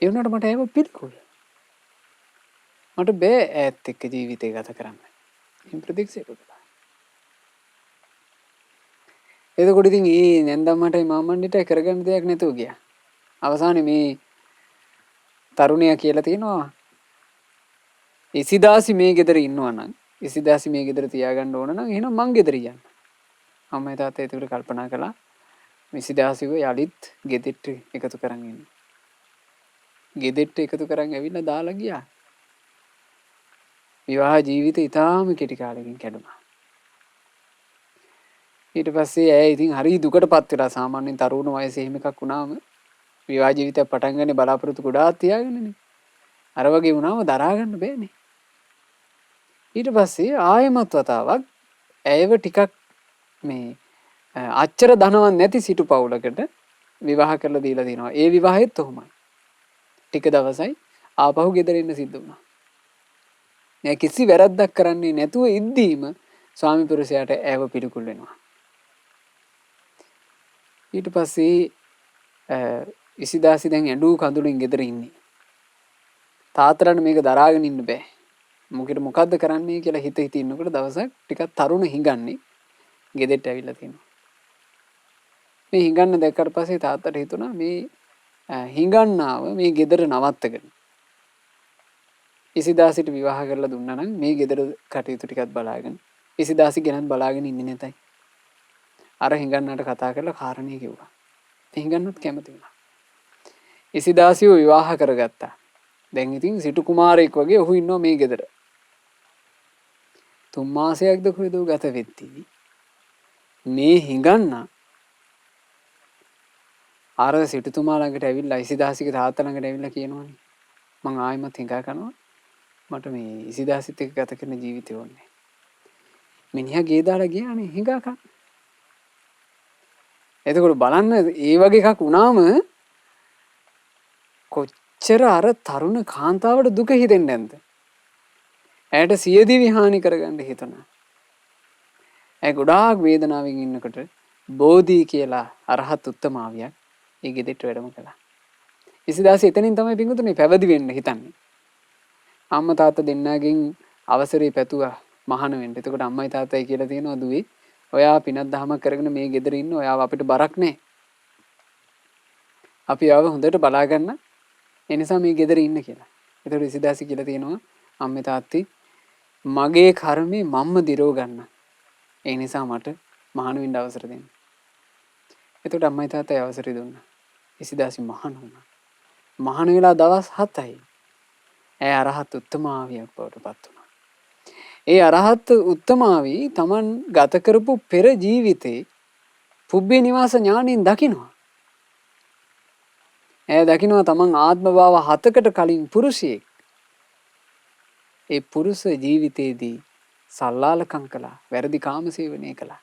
ඒ වුණාට මට ඒව පිළිකුල්. මට බෑ ඈත් එක්ක ජීවිතය ගත කරන්න. එහෙන් ප්‍රතික්ෂේප කළා. එතකොට ඉතින් ඒ නැන්දම්මටයි මාමණ්ඩිට කරගන්න දෙයක් නැතුව ගියා. අවසානයේ මේ තරුණයා කියලා තියෙනවා ඉසිදාසි මේ ගෙදර ඉන්නවා නම් ඉසිදාසි මේ ගෙදර තියාගන්න ඕන නම් එහෙනම් මං ගෙදර යන්න. අම්මයි තාත්තයි ඒකට කල්පනා කළා. ඉසිදාසිව යලිත් ගෙදෙට්ට එකතු කරන් එන්න. ගෙදෙට්ට එකතු කරන් ඇවිල්ලා දාලා ගියා. විවාහ ජීවිතය ඉතාම කෙටි කාලෙකින් කැඩුනා. ඊට පස්සේ ඇය ඉතින් හරි දුකටපත් වෙලා සාමාන්‍යයෙන් තරුණ වයසේ එහෙම එකක් වුණාම විවාහ ජීවිතය පටන් ගන්නේ බලාපොරොත්තු ගොඩාක් තියාගෙනනේ. අර වගේ වුණාම දරා ගන්න බෑනේ. ඊට පස්සේ ආයෙමත් වතාවක් ඇයව ටිකක් මේ අච්චර ධනවත් නැති සිටු පවුලකට විවාහ කරලා දීලා තිනවා. ඒ විවාහෙත් ඔහොමයි. ටික දවසයි ආපහු ගෙදර එන්න සිද්ධ වුණා. නෑ කිසි වැරද්දක් කරන්නේ නැතුව ඉද්දීම ස්වාමි පුරුෂයාට ඇව පිළිකුල් වෙනවා. ඊට පස්සේ ඉසිදාසි දැන් ඇඬු කඳුලින් ගෙදර ඉන්නේ. තාත්තලාට මේක දරාගෙන ඉන්න බෑ. මොකද්ද කරන්නේ කියලා හිත ඉන්නකොට දවසක් ටිකක් තරුණ හිඟන්නේ ගෙදරට ඇවිල්ලා තිනවා. මේ හිඟන්න දැක්කට පස්සේ තාත්තට හිතුණා මේ හිඟන්නාව මේ ගෙදර නවත්තගෙන ඉසිදාසිට විවාහ කරලා දුන්නා නම් මේ ගෙදර කටයුතු ටිකක් බලාගෙන ඉසිදාසි ගැනත් බලාගෙන ඉන්නේ නැතයි. අර හිඟන්නට කතා කරලා කාරණේ කිව්වා. හිඟන්නත් කැමති වුණා. ඉසිදාසිව විවාහ කරගත්තා. දැන් ඉතින් සිටු කුමාරයෙක් වගේ ඔහු ඉන්නවා මේ ගෙදර. 3 මාසයක්ද කොහෙද ගත වෙද්දී මේ හිඟන්න අර සිටුතුමා ළඟට ඇවිල්ලා ඉසිදාසිගේ තාත්තා ළඟට ඇවිල්ලා කියනවනේ මං ආයෙමත් හිඟා කරනවා මට මේ ඉසිදාසිත් එක්ක ගත කරන ජීවිතය ඕනේ. මිනිහා ගේ දාලා ගියානේ හිඟා කන්න. එතකොට බලන්න ඒ වගේ එකක් වුණාම කොච්චර අර තරුණ කාන්තාවට දුක හිතෙන්නේ නැද්ද? ඇයට සියදිවි හානි කරගන්න හිතුණා. ඇය ගොඩාක් වේදනාවෙන් ඉන්නකොට බෝධි කියලා අරහත් උත්තමාවියක් ඒ ගෙදරට වැඩම කළා. ඉසිදාසි එතනින් තමයි පිඟුතුනේ පැවිදි වෙන්න හිතන්නේ. අම්මා තාත්තා දෙන්නාගෙන් අවසරය පැතුවා මහාන වෙන්න. එතකොට අම්මයි තාත්තයි කියලා තියෙනවා දුවේ ඔයා පිනක් දහමක් කරගෙන මේ ගෙදර ඉන්න ඔයාව අපිට බරක් නැහැ. අපි ආව හොඳට බලා ගන්න. ඒ නිසා මේ ගෙදර ඉන්න කියලා. එතකොට ඉසිදාසි කියලා තියෙනවා අම්මේ තාත්ති මගේ කර්මේ මම්ම දිරව ගන්න. ඒ නිසා මට මහාන වෙන්න අවසර දෙන්න. එතකොට අම්මයි තාත්තයි අවසරය දුන්නා. ඉසිදාසි මහාන වුණා. මහාන වෙලා දවස් 7යි. ඇය අරහත් උත්තමාවියක් බවට පත් වුණා. ඒ අරහත් උත්තමාවි Taman ගත කරපු පෙර ජීවිතේ පුබ්බේ නිවාස ඥාණයෙන් දකිනවා. ඇය දකිනවා Taman ආත්ම භාව 7කට කලින් පුරුෂයෙක්. ඒ පුරුෂ ජීවිතේදී සල්ලාලකම් කළා, වැරදි කාමසේවනය කළා.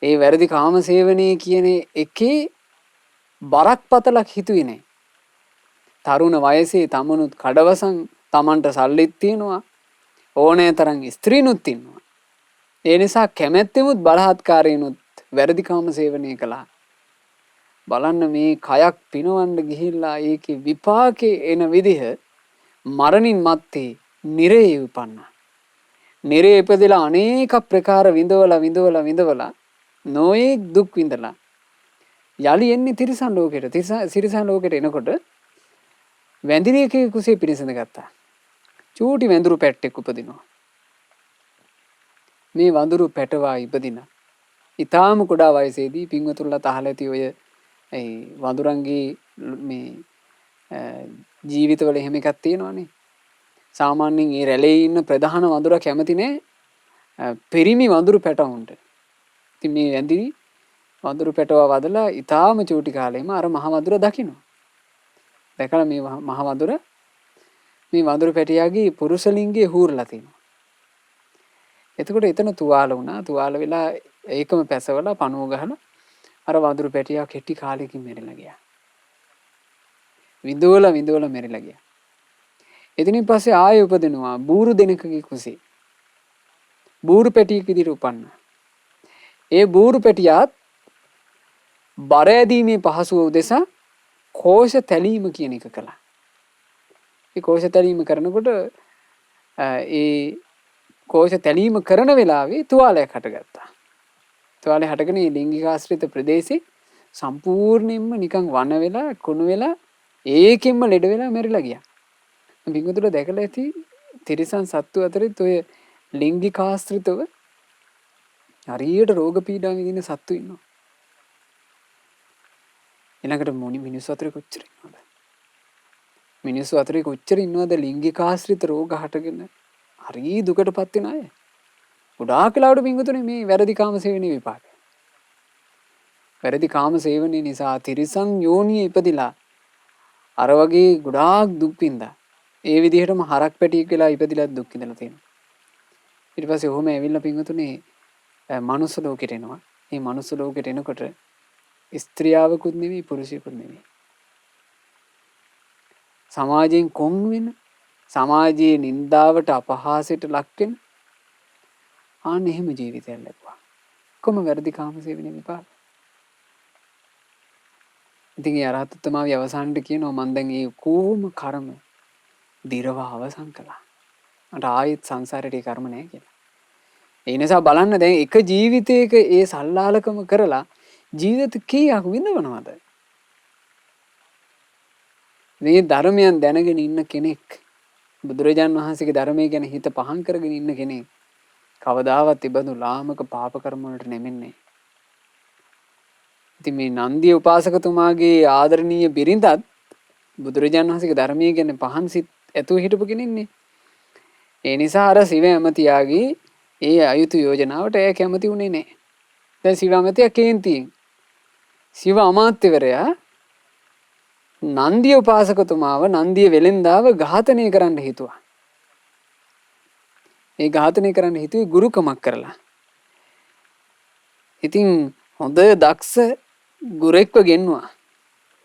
ඒ වැරදි කාමසේවනය කියන එකේ බරක්පතලක් හිතුවේ නැහැ. තරුණ වයසේ තමනුත් කඩවසන් Tamanට සල්ලිත් තියෙනවා. ඕනෑ තරම් ස්ත්‍රීනුත් ඉන්නවා. ඒ නිසා කැමැත්තෙමුත් බලහත්කාරයෙන්ුත් වැරදි කාමසේවනය කළා. බලන්න මේ කයක් පිනවන්න ගිහිල්ලා ඒකේ විපාකේ එන විදිහ මරණින් මත්තේ නිරේ උපන්නා. නිරේ ඉපදලා අනේක ප්‍රකාර විඳවලා නොයෙක් දුක් විඳලා යලි එන්නේ තිරිසන් ලෝකෙට. තිරිසන් ලෝකෙට එනකොට වැඳිරියකේ කුසේ පිරිසඳ ගත්තා. චූටි වැඳුරු පැට්ටෙක් උපදිනවා. මේ වඳුරු පැටවා ඉපදින. ඊටාම කුඩා වයසේදී පින්වතුන්ලා තහල ඇති ඔය වඳුරන්ගේ මේ ජීවිතවල එහෙම එකක් තියෙනවානේ. සාමාන්‍යයෙන් ඒ රැළේ ඉන්න ප්‍රධාන වඳුරා කැමති නෑ පිරිමි වඳුරු පැටවුන්ට. ඉතින් මේ වැඳිරි වඳුරු පැටවා වදලා ඊටාම චූටි කාලෙම අර මහ වඳුර දකිනවා. දැකලා මේ මහ වඳුර මේ වඳුරු පැටියාගේ පුරුෂ ලිංගයේ හූරලා තියෙනවා. එතකොට එතන තුවාල වුණා. තුවාල වෙලා ඒකම පැසවලා පණුව ගහලා අර වඳුරු පැටියා කෙටි කාලෙකින් මැරිලා ගියා. විඳවලා මැරිලා ගියා. එතනින් පස්සේ ආයෙ උපදිනවා බූරු දෙනෙක්ගේ කුසේ. බූරු පැටියෙක් විදිහට උපන්නා. ඒ බූරු පැටියාත් බර ඇදීමේ පහසුව උදෙසා කෝෂ තැලීම කියන එක කළා. ඒ කෝෂ තැලීම කරනකොට ඒ කෝෂ තැලීම කරන වෙලාවේ තුවාලයක් හටගත්තා. තුවාලය හටගෙන මේ ලිංගිකාශ්‍රිත ප්‍රදේශේ සම්පූර්ණයෙන්ම නිකන් වන වෙලා කුණු වෙලා ඒකෙන්ම ලෙඩ වෙලා මැරිලා ගියා. පිටුතුල දැකලා ඇති තිරිසන් සත්තු අතරෙත් ඔය ලිංගිකාශ්‍රිතව හරියට රෝග පීඩා විඳින සත්තු ඉන්නවා. ඊළඟට මිනිස්සු අතරේ කොච්චර ඉන්නවද? මිනිස්සු අතරේ කොච්චර ඉන්නවද ලිංගිකාශ්‍රිත රෝග හටගෙන හරි දුකටපත් වෙන අය. ගොඩාක් වෙලාවට පිටුතුනේ මේ වැරදි කාම සේවනයේ විපාක. වැරදි කාම සේවනයේ නිසා තිරිසන් යෝනියේ ඉපදිලා අර වගේ ගොඩාක් දුක් විඳා. ඒ විදිහටම හරක් පැටියෙක් වෙලා ඉපදිලා දුක් විඳලා තියෙනවා. ඊට පස්සේ ඔහොම ඇවිල්ලා පින්වතුනේ මනුස්ස ලෝකෙට එනවා. මේ මනුස්ස ලෝකෙට එනකොට ස්ත්‍රියාවකුත් නෙමෙයි පුරුෂයෙකුත් නෙමෙයි. සමාජයෙන් කොන් වෙන, සමාජයේ නින්දාවට අපහාසයට ලක් වෙන ආන්න එහෙම ජීවිතයක් ලැබුවා. කොහොම වැරදි කාම සේවනයේ විපාක. ඉතින් ඒ අරහත්ත්වමාවේ අවසානට කියනවා මම දැන් ඒ කොහොම කර්ම දිරව අවසන් කළා. මට ආයෙත් සංසාරේට ඒ කර්ම නැහැ කියලා. ඒ නිසා බලන්න දැන් එක ජීවිතයක ඒ සල්ලාලකම කරලා ජීවිත කීයක් විඳවනවද? මේ ධර්මයන් දැනගෙන ඉන්න කෙනෙක්, බුදුරජාන් වහන්සේගේ ධර්මයේ ගැන හිත පහන් කරගෙන ඉන්න කෙනෙක් කවදාවත් ඉබඳු ලාමක පාප කර්ම වලට නෙමෙන්නේ. ඉතින් මේ නන්දිය උපාසකතුමාගේ ආදරණීය බිරිඳත් බුදුරජාන් වහන්සේගේ ධර්මයේ ගැන පහන් සිත් ඇතුව හිටපු කෙනෙන්නේ. ඒ නිසා අර සිව ඇමතියාගේ ඒ අයුතු යෝජනාවට ඇය කැමති වුණේ නැහැ. දැන් සිව ඇමතියා කේන්තියෙන් සිව අමාත්‍යවරයා නන්දිය උපාසකතුමාව නන්දිය වෙලෙන්දාව ඝාතනය කරන්න හිතුවා. ඒ ඝාතනය කරන්න හිතුවේ ගුරුකමක් කරලා. ඉතින් හොඳ දක්ෂ ගුරෙක්ව ගෙන්නවා.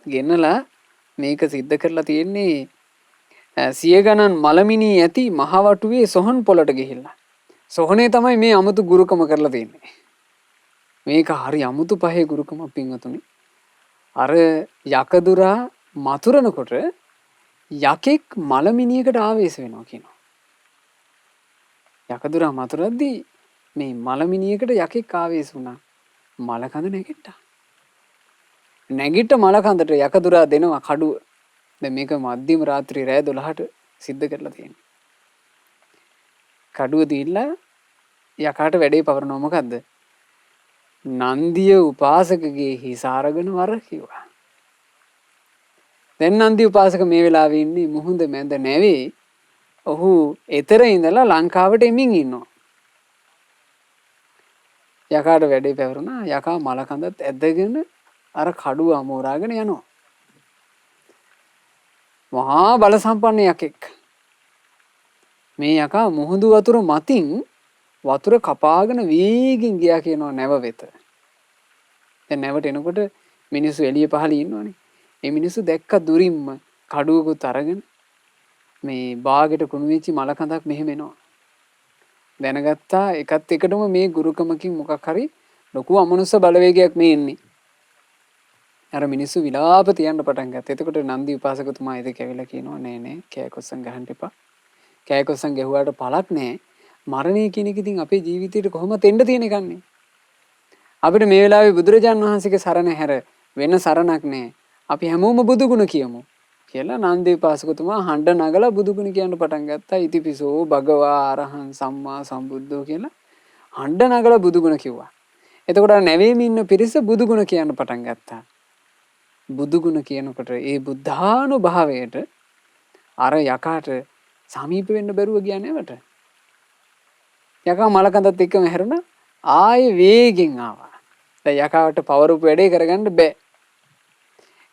ගෙන්නලා මේක සිද්ධ කරලා තියෙන්නේ සිය ගණන් මලමිනී ඇති මහවටුවේ සොහන් පොළට ගිහිල්ලා. සොහනේ තමයි මේ අමුතු ගුරුකම කරලා තියෙන්නේ. මේක හරි අමුතු පහේ ගුරුකමක් පින්වතුනි. අර යකදුරා මතුරනකොට යකෙක් මලමිනියකට ආවේශ වෙනවා කියනවා. යකදුරා මතුරද්දී මේ මලමිනියකට යකෙක් ආවේශ වුණා. මලකඳ නැගිට්ටා. නැගිට මලකඳට යකදුරා දෙනවා කඩුව. දැන් මේක මධ්‍යම රාත්‍රී රෑ 12ට සිද්ධ කරලා තියෙනවා. කඩුව දීලා යකාට වැඩේ පවරනවා මොකද්ද? නන්දිය උපාසකගේ හිස අරගෙන වර කිව්වා. දැන් නන්දිය උපාසක මේ වෙලාවේ ඉන්නේ මුහුද මැද නැවේ. ඔහු එතර ඉඳලා ලංකාවට එමින් ඉන්නවා. යකාට වැඩේ පැවරුණා. යකා මලකඳත් ඇදගෙන අර කඩුව අමෝරාගෙන යනවා. මහා බල සම්පන්න යකෙක්. මේ යකා මුහුදු වතුර මතින් වතුර කපාගෙන වේගෙන් ගියා කියනවා නැව වෙත. දැන් නැවට එනකොට මිනිස්සු එළිය පහළ ඉන්නවනේ. මේ මිනිස්සු දැක්ක දුරින්ම කඩුවකුත් අරගෙන මේ බාගෙට කුණු වෙච්ච මලකඳක් මෙහෙම එනවා. දැනගත්තා එකත් එකටම මේ ගුරුකමකින් මොකක් හරි ලොකු අමනුෂ්‍ය බලවේගයක් මේ එන්නේ. අර මිනිස්සු විලාප තියන්න පටන් ගත්තා. එතකොට නන්දි උපාසකතුමා ඉද කැවිලා කියනවා නෑ නෑ කෑකොස්සන් ගහන්න එපා. කෑකොස්සන් ගැහුවාට පළක් නෑ. මරණය කියන එක ඉතින් අපේ ජීවිතේට කොහොමද එන්න තියෙන එකන්නේ. අපිට මේ වෙලාවේ බුදුරජාන් වහන්සේගේ සරණ හැර වෙන සරණක් නෑ. අපි හැමෝම බුදු ගුණ කියමු කියලා නන්දි උපාසකතුමා හඬ නගලා බුදු ගුණ කියන්න පටන් ගත්තා. ඉතිපිසෝ භගවා අරහං සම්මා සම්බුද්ධෝ කියලා හඬ නගලා බුදු ගුණ කිව්වා. එතකොට නැවේම ඉන්න පිරිස බුදු ගුණ කියන්න පටන් ගත්තා. බුදු ගුණ කියනකොට ඒ බුද්ධානුභාවයට අර යකාට සමීප වෙන්න බැරුව ගියා නේවට. යකා මලකඳත් එක්කම හැරුණා. ආයේ වේගෙන් ආවා. දැන් යකාට පවරපු වැඩේ කරගන්න බෑ.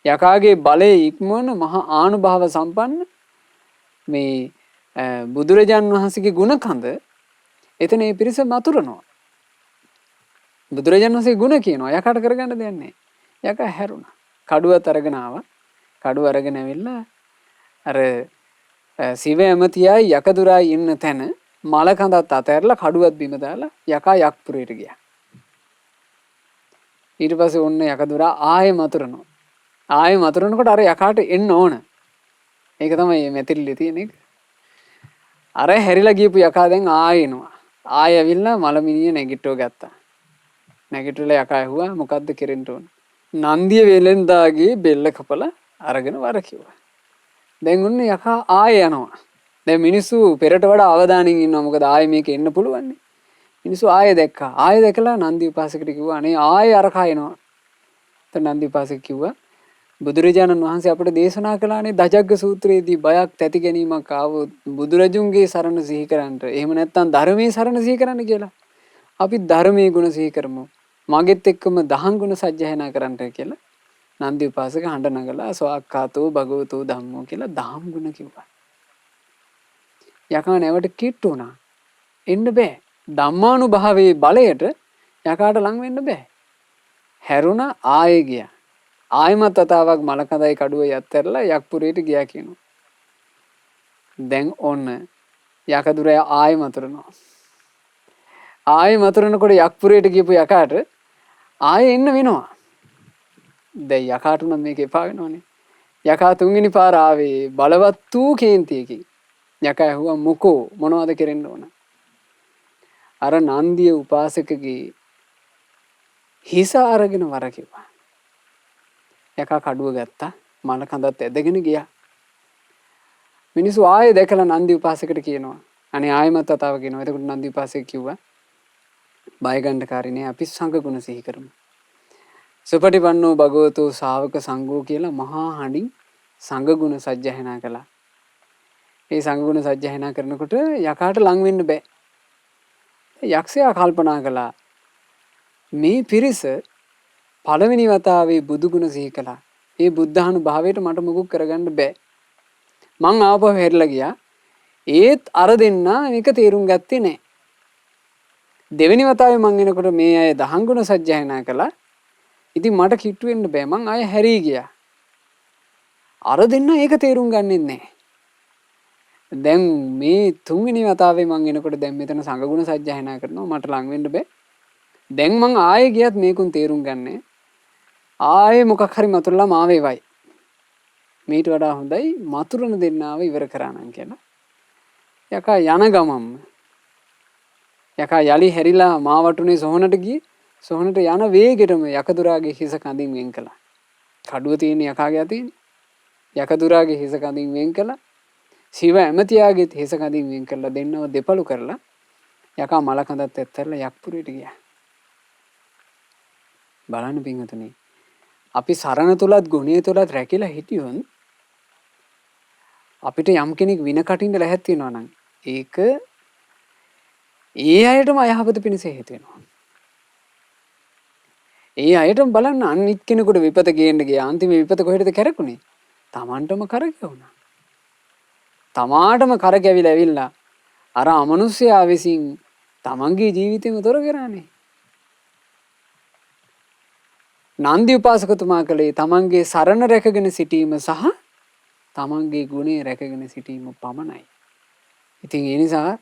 යකාගේ බලය ඉක්මවන මහා ආනුභාව සම්පන්න මේ බුදුරජාණන් වහන්සේගේ ගුණ කඳ එතන මේ පිරිස මතුරනවා. බුදුරජාණන් වහන්සේ ගුණ කියනවා. යකාට කරගන්න දෙයක් නැහැ. යකා හැරුණා. කඩුවත් අරගෙන ආවා. කඩුව අරගෙන ඇවිල්ලා අර සිව ඇමතියයි යකදුරයි ඉන්න තැන මල කඳත් අතහැරලා කඩුවත් බිම දාලා යකා යක්පුරයට ගියා. ඊට පස්සේ ඔන්න යකදුරා ආයෙ මතුරනවා. ආයෙ මතුරනකොට අර යකාට එන්න ඕන. ඒක තමයි මෙතෙල්ලේ තියෙන එක. අර හැරිලා ගියපු යකා දැන් ආයෙ එනවා. ආයෙ ඇවිල්ලා මලමිනිය නැගිටව ගත්තා. නැගිටලා යකා ඇහුවා මොකද්ද කෙරෙන්න ඕන? නන්දිය වෙලෙන්දාගේ බෙල්ල කපලා අරගෙන වර කිව්වා. දැන් ඔන්න යකා ආයෙ යනවා. දැන් මිනිස්සු පෙරට වඩා අවදානින් ඉන්නවා. මොකද ආයෙ මේක එන්න පුළුවන් නේ. මිනිස්සු ආයෙ දැක්කා. ආයෙ දැකලා නන්දි උපාසකට කිව්වා අනේ ආයෙ අර කයනවා. එතන නන්දි උපාසක කිව්වා බුදුරජාණන් වහන්සේ අපට දේශනා කළානේ දජග්ග සූත්‍රයේදී බයක් තැති ගැනීමක් ආවොත් බුදුරජුන්ගේ සරණ සිහි කරන්න. එහෙම නැත්නම් ධර්මයේ සරණ සිහි කරන්න කියලා. අපි ධර්මයේ ගුණ සිහි කරමු. මගෙත් එක්කම දහම් ගුණ සජ්ජායනා කරන්න කියලා නන්දි උපාසක හඬ නගලා සෝක්ඛාතෝ භගවතෝ ධම්මෝ කියලා දහම් ගුණ කිව්වා. යකා නැවට කිට්ටු වුණා. එන්න බෑ. ධම්මානුභාවයේ බලයට යකාට ලං වෙන්න බෑ. හැරුණා ආයෙ ගියා. ආයෙමත් අතාවක් මලකඳයි කඩුවයි අත්හැරලා යක්පුරයට ගියා කියනවා. දැන් ඔන්න යකදුරය ආයෙ මතුරනවා. ආයෙ මතුරනකොට යක්පුරයට ගියපු යකාට ආයෙ එන්න වෙනවා. දැන් යකාට නම් මේක එපා වෙනවනේ. යකා තුන්වෙනි පාර ආවේ බලවත් වූ කේන්තියකින්. යකා ඇහුවා මොකෝ මොනවද කරෙන්න ඕන? අර නන්දිය උපාසකගේ හිස අරගෙන වර කිව්වා. යකා කඩුව ගත්තා. මල කඳත් ඇදගෙන ගියා. මිනිස්සු ආයෙ දැකලා නන්දි උපාසකට කියනවා. අනේ ආයෙමත් අතාව කියනවා. එතකොට නන්දි උපාසක කිව්වා බය ගන්නකාරිනේ අපි සංඝ ගුණ සිහි කරමු. සුපටිපන්නෝ භගවතෝ ශාවක සංඝෝ කියලා මහා හඬින් සංඝ ගුණ සජ්ජායනා කළා. ඒ සංඝ ගුණ සජ්ජායනා කරනකොට යකාට ලං වෙන්න බෑ. යක්ෂයා කල්පනා කළා මේ පිරිස පළවෙනි වතාවේ බුදු ගුණ සිහි කළා. ඒ බුද්ධානුභාවයට මට මුකුත් කරගන්න බෑ. මං ආපහු හැරිලා ගියා. ඒත් අර දෙන්නා මේක තේරුම් ගත්තේ නෑ. දෙවෙනි වතාවේ මං එනකොට මේ අය දහම් ගුණ සජ්ජායනා කළා. ඉතින් මට කිට්ටු වෙන්න බෑ. මං ආයෙ හැරී ගියා. අර දෙන්නා ඒක තේරුම් ගන්නෙ නෑ. දැන් මේ තුන්වෙනි වතාවේ මං එනකොට දැන් මෙතන සංඝ ගුණ සජ්ජායනා කරනවා. මට ලං වෙන්න බෑ. දැන් මං ආයෙ ගියත් මේකුන් තේරුම් ගන්නෑ. ආයෙ මොකක් හරි මතුරලා මාව එවයි. මීට වඩා හොඳයි මතුරන දෙන්නාව ඉවර කරා නම් කියලා. යකා යන ගමම්ම යකා යලි හැරිලා මාවටුනේ සොහනට ගියේ. සොහනට යන වේගෙටම යකදුරාගේ හිස කඳින් වෙන් කළා. කඩුව තියෙන යකාගේ අතින් යකදුරාගේ හිස කඳින් වෙන් කළා. සිව ඇමතියාගේ හිස කඳින් වෙන් කළා. දෙන්නව දෙපළු කරලා යකා මල කඳත් ඇත්තරලා යක්පුරයට ගියා. බලන්න පින්වතුනි අපි සරණ තුලත් ගුණය තුලත් රැකිලා හිටියොත් අපිට යම් කෙනෙක් වින කටින්න ලැහැත් වෙනවා නම් ඒක ඒ අයටම අයහපත පිණිස හේතු වෙනවා. ඒ අයටම බලන්න අනිත් කෙනෙකුට විපත ගේන්න ගියා. අන්තිම විපත කොහෙටද කරකුනේ? Tamanටම කරකැවුණා. තමාටම කරකැවිලා ඇවිල්ලා අර අමනුෂ්‍යයා විසින් තමන්ගේ ජීවිතේම තොර කරානේ. නන්දි උපාසකතුමා කලේ තමන්ගේ සරණ රැකගෙන සිටීම සහ තමන්ගේ ගුණේ රැකගෙන සිටීම පමණයි. ඉතින් ඒ නිසා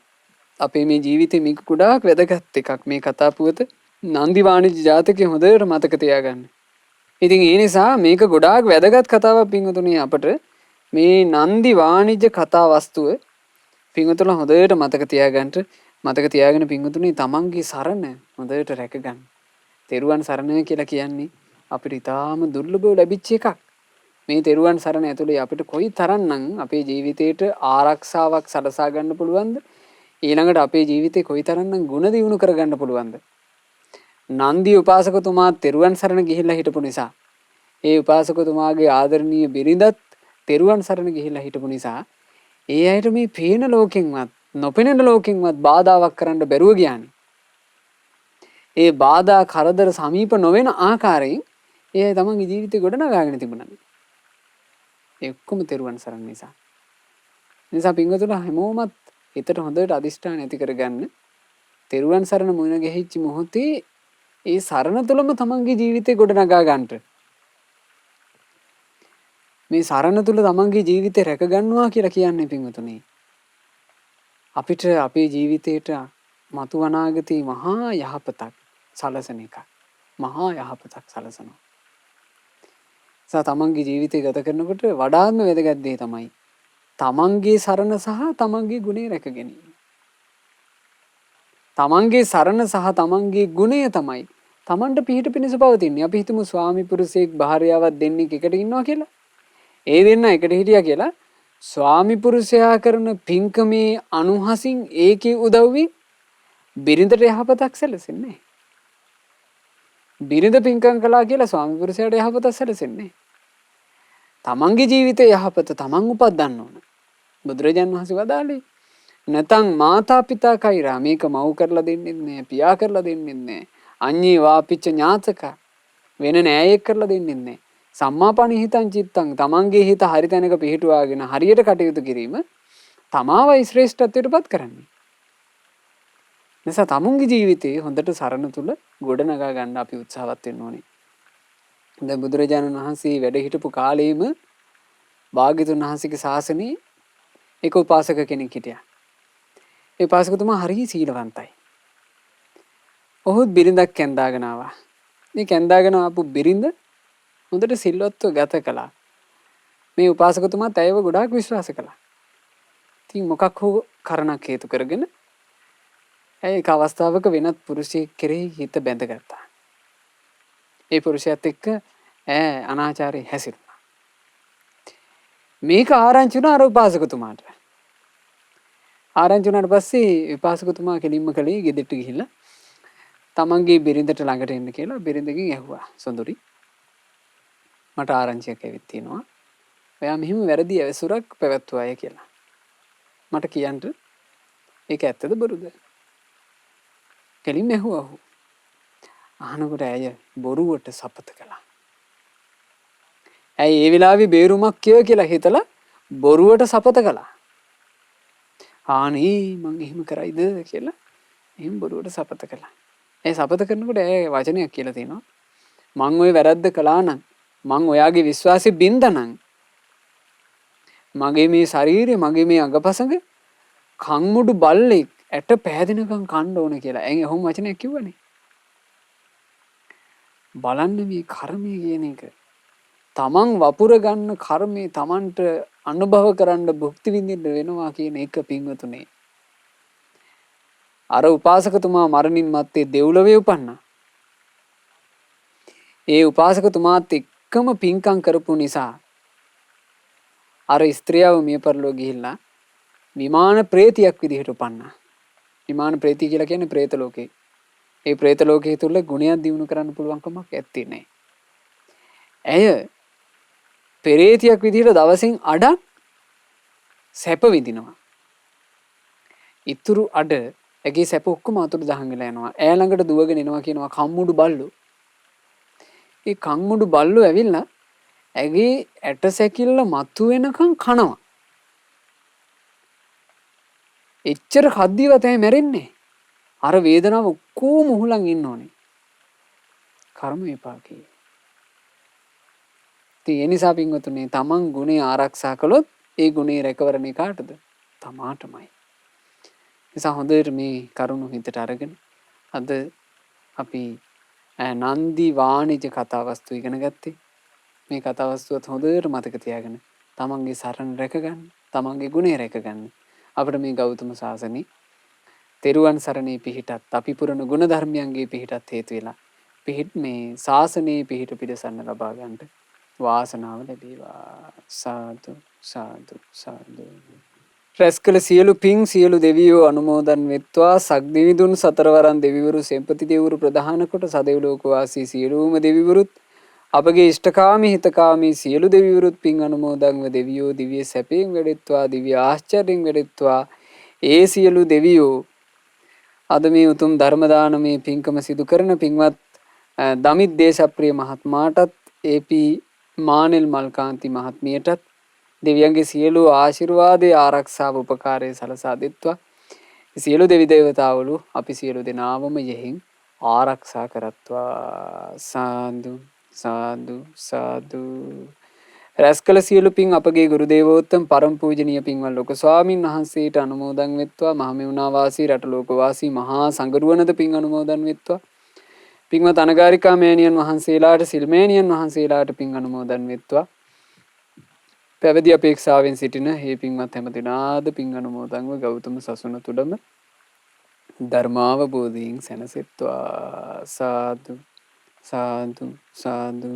අපේ මේ ජීවිතේ මේක ගොඩාක් වැදගත් එකක්. මේ කතා පුවත නන්දි වාණිජ්‍ය ජාතකයේ හොඳට මතක තියාගන්න. ඉතින් ඒ නිසා මේක ගොඩාක් වැදගත් කතාවක් පින්වතුනි අපට මේ නන්දි වාණිජ්‍ය කතා වස්තුව පින්වතුන්ලා හොඳට මතක තියාගන්න. මතක තියාගෙන පින්වතුනි තමන්ගේ සරණ හොඳට රැකගන්න. තෙරුවන් සරණ කියලා කියන්නේ අපිට ඊටාම දුර්ලභව ලැබිච්ච එකක්. මේ තෙරුවන් සරණ ඇතුලේ අපිට කොයි තරම්නම් අපේ ජීවිතේට ආරක්ෂාවක් සලසා ගන්න පුළුවන්ද? ඊළඟට අපේ ජීවිතේ කොයි තරම්නම් ගුණ දියුණු කර ගන්න පුළුවන්ද? නන්දි උපාසකතුමා තෙරුවන් සරණ ගිහිල්ලා හිටපු නිසා ඒ උපාසකතුමාගේ ආදරණීය බිරිඳත් තෙරුවන් සරණ ගිහිල්ලා හිටපු නිසා ඒ අයට මේ පේන ලෝකෙන්වත් නොපෙනෙන ලෝකෙන්වත් බාධාවක් කරන්න බැරුව ගියානේ. ඒ බාධා කරදර සමීප නොවන ආකාරයෙන් ඒ අය තමන්ගේ ජීවිතේ ගොඩනගාගෙන තිබුණා. ඒ ඔක්කොම තෙරුවන් සරණ නිසා. නිසා පින්වතුන්ලා හැමෝමත් හිතට හොඳට අදිෂ්ඨාන ඇති කරගන්න. තෙරුවන් සරණ මුණ ගැහිච්ච මොහොතේ ඒ සරණ තුළම තමන්ගේ ජීවිතේ ගොඩනගා ගන්නට. මේ සරණ තුළ තමන්ගේ ජීවිතේ රැක ගන්නවා කියලා කියන්නේ පින්වතුනි. අපිට අපේ ජීවිතේට මතු අනාගතේ මහා යහපතක් සලසන එක. මහා යහපතක් සලසනවා. තමන්ගේ ජීවිතය ගත කරනකොට වඩාත්ම වැදගත් දේ තමයි තමන්ගේ සරණ සහ තමන්ගේ ගුණය රැක ගැනීම. තමන්ගේ සරණ සහ තමන්ගේ ගුණය තමයි තමන්ට පිහිට පිණිස පවතින්නේ. අපි හිතමු ස්වාමි පුරුෂයෙක් භාර්යාවක් දෙන්නෙක් එකට ඉන්නවා කියලා. ඒ දෙන්න එකට හිටියා කියලා ස්වාමි පුරුෂයා කරන පින්කමේ අනුහසින් ඒකේ උදව්වෙන් බිරිඳට යහපතක් සැලසෙන්නේ නැහැ. බිරිඳ පින්කම් කළා කියලා ස්වාමි පුරුෂයාට යහපතක් සැලසෙන්නේ නැහැ. තමන්ගේ ජීවිතේ යහපත තමන් උපදවන්න ඕන. බුදුරජාණන් වහන්සේ වදාළේ නැතන් මාතා පිතා කෛරා මේක මව් කරලා දෙන්නෙත් නෑ පියා කරලා දෙන්නෙත් නෑ අඤ්ඤේ වාපිච්ච ඥාතක වෙන නෑයෙක් කරලා දෙන්නෙත් නෑ සම්මාපණි හිතං චිත්තං තමන්ගේ හිත හරි තැනක පිහිටුවාගෙන හරියට කටයුතු කිරීම තමාවයි ශ්‍රේෂ්ඨත්වයටපත් කරන්නේ. නිසා තමුන්ගේ ජීවිතේ හොඳට සරණ තුල ගොඩනගා ගන්න අපි උත්සාහවත් වෙන්න ඕනේ. දැන් බුදුරජාණන් වහන්සේ වැඩ හිටපු කාලෙම භාග්‍යතුන් වහන්සේගේ ශාසනයේ එක උපාසක කෙනෙක් හිටියා. ඒ උපාසකතුමා හරිය සීලවන්තයි. ඔහුත් බිරිඳක් කැඳාගෙන ආවා. මේ කැඳාගෙන ආපු බිරිඳ හොඳට සිල්වත්ව ගත කළා. මේ උපාසකතුමාත් ඇයව ගොඩාක් විශ්වාස කළා. ඉතින් මොකක් හෝ කරණක් හේතු කරගෙන ඇය එක අවස්ථාවක වෙනත් පුරුෂයෙක් කෙරෙහි හිත බැඳගත්තා. ඒ පුරුෂයාත් එක්ක ඈ අනාචාරයේ හැසිරුණා. මේක ආරංචි වුණා අර උපාසකතුමාට. ආරංචි වුණාට පස්සේ උපාසකතුමා කෙලින්ම කලේ ගෙදරට ගිහිල්ලා තමන්ගේ බිරිඳට ළඟට එන්න කියලා බිරිඳගෙන් ඇහුවා. සොඳුරි මට ආරංචියක් ඇවිත් තියෙනවා. ඔයා මෙහිම වැරදි ඇවසුරක් පැවැත්වුවාය කියලා. මට කියන්න ඒක ඇත්තද බොරුද? කෙලින්ම ඇහුවා ඔහු. අහනකොට ඇය බොරුවට සපත කළා. ඇයි ඒ වෙලාවේ බේරුමක් කියලා හිතලා බොරුවට සපත කළා. ආනේ මං එහෙම කරයිද කියලා එහෙම බොරුවට සපත කළා. ඒ සපත කරනකොට ඇය වචනයක් කියලා තියෙනවා. මං ওই වැරද්ද කළා නම් මං ඔයාගේ විශ්වාසෙ බින්දනම් මගේ මේ ශරීරය මගේ මේ අඟපසඟ කන්මුඩු බල්ලෙක් ඇට පෑදෙනකම් කන්න ඕන කියලා. ඇයි ඔහොම වචනයක් කිව්වනේ. බලන්න මේ කර්මය කියන එක. තමන් වපුර ගන්න කර්මය තමන්ට අනුභව කරන්න භුක්ති විඳින්න වෙනවා කියන එක පින්වතුනේ. අර උපාසකතුමා මරණින් මත්තේ දෙව්ලොවේ උපන්නා. ඒ උපාසකතුමාත් එක්කම පින්කම් කරපු නිසා අර ස්ත්‍රියව මිය පරලෝ ගිහිල්ලා විමාන ප්‍රේතියක් විදිහට උපන්නා. විමාන ප්‍රේතිය කියලා කියන්නේ പ്രേත ලෝකේ. ඒ പ്രേත ලෝකයේ තුල ගුණයක් දිනු කරන්න පුළුවන් කමක් ඇත්තේ නැහැ. ඇය පෙරේතියක් විදිහට දවසින් අඩක් සැප විඳිනවා. ඉතුරු අඩ ඇගේ සැප ඔක්කොම අතුරු දහන් වෙලා යනවා. ඈ ළඟට දුවගෙන එනවා කියනවා කම්මුඩු බල්ලෝ. ඒ කම්මුඩු බල්ලෝ ඇවිල්ලා ඇගේ ඇට සැකිල්ල මතු වෙනකන් කනවා. එච්චර කද්දීවත් ඇයි මැරෙන්නේ? අර වේදනාව ඔක්කොම උහුලන් ඉන්න ඕනේ. කර්ම විපාකේ. ඒ නිසා පින්වතුනි තමන් ගුණේ ආරක්ෂා කළොත් ඒ ගුණේ රැකවරණේ කාටද? තමාටමයි. නිසා හොඳට මේ කරුණු හිතට අරගෙන අද අපි නන්දි වාණිජ කතාවස්තු ඉගෙන ගත්තේ. මේ කතාවස්තුවත් හොඳට මතක තියාගෙන තමන්ගේ සරණ රැකගන්න, තමන්ගේ ගුණේ රැකගන්න. අපිට මේ ගෞතම සාසනේ තෙරුවන් සරණේ පිහිටත් අපි පුරන ගුණ ධර්මයන්ගේ පිහිටත් හේතු වෙලා මේ ශාසනයේ පිහිට පිළිසන්න ලබා ගන්නට වාසනාව ලැබේවා. සාදු සාදු සාදු. රැස්කල සියලු පිං සියලු දෙවියෝ අනුමෝදන් වෙත්වා. සක්දිවිදුන් සතරවරන් දෙවිවරු සෙන්පති දෙවිවරු ප්‍රධාන කොට සදෙව් ලෝක වාසී සියලුම දෙවිවරුත් අපගේ ඉෂ්ඨකාමී හිතකාමී සියලු දෙවිවරුත් පිං අනුමෝදන්ව දෙවියෝ දිව්‍ය සැපයෙන් වැඩෙත්වා, දිව්‍ය ආශ්චර්යෙන් වැඩෙත්වා. ඒ සියලු දෙවියෝ අද මේ උතුම් ධර්ම දානමේ පින්කම සිදු කරන පින්වත් දමිත් දේශප්‍රිය මහත්මයාටත් AP මානෙල් මල්කාන්ති මහත්මියටත් දෙවියන්ගේ සියලු ආශිර්වාදයේ ආරක්ෂාව උපකාරය සලසා දෙත්වා. සියලු දෙවි දේවතාවලු අපි සියලු දෙනාවම යෙහින් ආරක්ෂා කරත්වා. සාදු සාදු සාදු. රැස් කළ සියලු පින් අපගේ ගුරු දේවෝත්තම පරම පූජනීය පින්වත් ලොකු ස්වාමින් වහන්සේට අනුමෝදන් වෙත්වා. මහමෙවුනා වාසී රට ලෝක වාසී මහා සංඝරුවනද පින් අනුමෝදන් වෙත්වා. පින්වත් අනගාരികා මෑණියන් වහන්සේලාට සිල්මෑණියන් වහන්සේලාට පින් අනුමෝදන් වෙත්වා. පැවිදි අපේක්ෂාවෙන් සිටින මේ පින්වත් හැම දිනාද පින් අනුමෝදන්ව ගෞතම සසුන තුඩම ධර්මාවබෝධයෙන් සැනසෙත්වා. සාදු සාදු සාදු.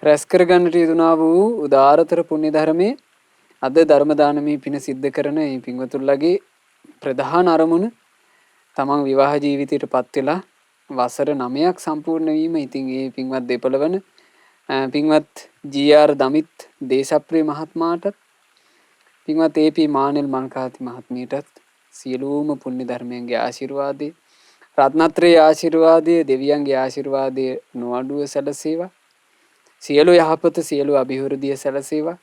රැස් කරගන්නට යෙදුනා වූ උදාරතර පුණ්‍ය ධර්මයේ අද ධර්ම දානමේ පින සිද්ධ කරන මේ පින්වතුන්ලගේ ප්‍රධාන අරමුණ තමන් විවාහ ජීවිතයට පත් වෙලා වසර 9ක් සම්පූර්ණ වීම. ඉතින් මේ පින්වත් දෙපළවන පින්වත් ජී.ආර්. දමිත් දේශප්‍රිය මහත්මයාටත් පින්වත් ඒ.පී. මානෙල් මල්කාති මහත්මියටත් සියලුම පුණ්‍ය ධර්මයන්ගේ ආශිර්වාදේ රත්නත්‍රයේ ආශිර්වාදයේ දෙවියන්ගේ ආශිර්වාදයේ නොඅඩුව සැලසේවා. සියලු යහපත සියලු අභිවෘද්ධිය සැලසේවා.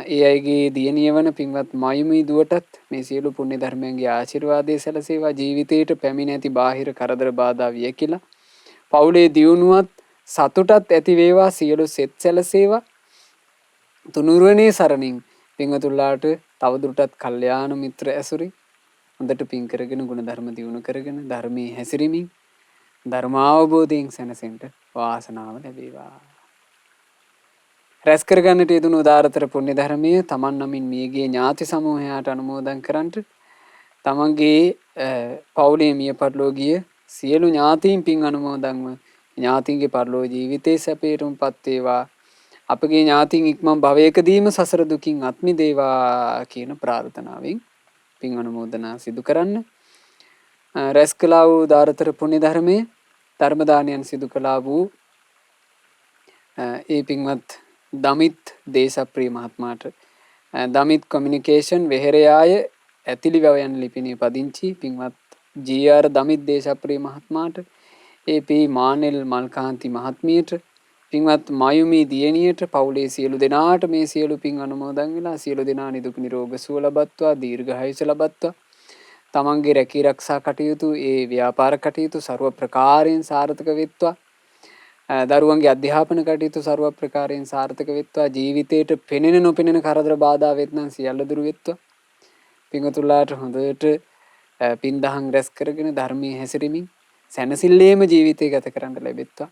ඒ අයගේ දියණිය වන පින්වත් මයුමී දුවටත් මේ සියලු පුණ්‍ය ධර්මයන්ගේ ආශිර්වාදයේ සැලසේවා. ජීවිතේට පැමිණ ඇති බාහිර කරදර බාධා වියකිලා පවුලේ දියුණුවත් සතුටත් ඇති වේවා. සියලු සෙත් සැලසේවා. තුනුරුවනේ සරණින් පින්වතුන්ලාට තවදුරටත් කල්යාණ මිත්‍ර ඇසුරින් හොඳට පින් කරගෙන ගුණ ධර්ම දියුණු කරගෙන ධර්මයේ හැසිරීමින් ධර්මාවබෝධයෙන් සැනසෙන්න වාසනාව ලැබේවා. රැස් කරගන්නට යෙදුණු උදාරතර පුණ්‍ය ධර්මයේ තමන් නමින් මියගේ ඥාති සමූහයාට අනුමෝදන් කරන්ට තමන්ගේ පවුලේ මිය පරලෝ ගිය සියලු ඥාතීන් පින් අනුමෝදන්ව ඥාතීන්ගේ පරලෝ ජීවිතේ සැපයටපත් වේවා. අපගේ ඥාතීන් ඉක්මන් භවයකදීම සසර දුකින් අත් මිදේවා කියන ප්‍රාර්ථනාවෙන් පින් අනුමෝදනා සිදු කරන්න. රැස් කළා වූ උදාරතර පුණ්‍ය ධර්මයේ ධර්ම දානයන් සිදු කළා වූ ඒ පින්වත් දමිත් දේශප්‍රිය මහත්මයාට දමිත් කොමියුනිකේෂන් වෙහෙරයාය ඇතිලිවැව යන ලිපිනේ පදිංචි පින්වත් ජී.ආර්. දමිත් දේශප්‍රිය මහත්මයාට ඒ.පී. මානෙල් මල්කාන්ති මහත්මියට පින්වත් මයුමී දියණියට පවුලේ සියලු දෙනාට මේ සියලු පින් අනුමෝදන් වෙලා සියලු දෙනා නිදුක් නිරෝග සුව ලබත්වා දීර්ඝායුෂ ලබත්වා. තමන්ගේ රැකී ආරක්ෂා කටයුතු ඒ ව්‍යාපාර කටයුතු ਸਰව ප්‍රකාරයෙන් සාර්ථක වෙත්වා. දරුවන්ගේ අධ්‍යාපන කටයුතු ਸਰව ප්‍රකාරයෙන් සාර්ථක වෙත්වා. ජීවිතේට පෙනෙන නොපෙනෙන කරදර බාධා වෙත්නම් සියල්ල දුරු වෙත්වා. පින්වතුන්ලාට හොඳට පින් දහම් රැස් කරගෙන ධර්මයේ හැසිරීමින් සැනසෙල්ලේම ජීවිතය ගත කරන්න ලැබෙත්වා.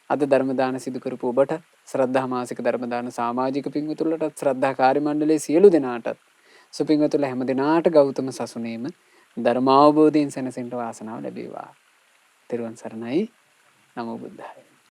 අද ධර්ම දාන සිදු කරපු ඔබට ශ්‍රද්ධා මාසික ධර්ම දාන සමාජික පින්වතුන්ලටත් ශ්‍රද්ධා කාර්ය මණ්ඩලයේ සියලු දෙනාටත් සුපින්වතුන්ලා හැම දිනාට ගෞතම සසුනේම ධර්මාවබෝධයෙන් සැනසෙන්න වාසනාව ලැබේවා. තෙරුවන් සරණයි. නමෝ බුද්ධාය.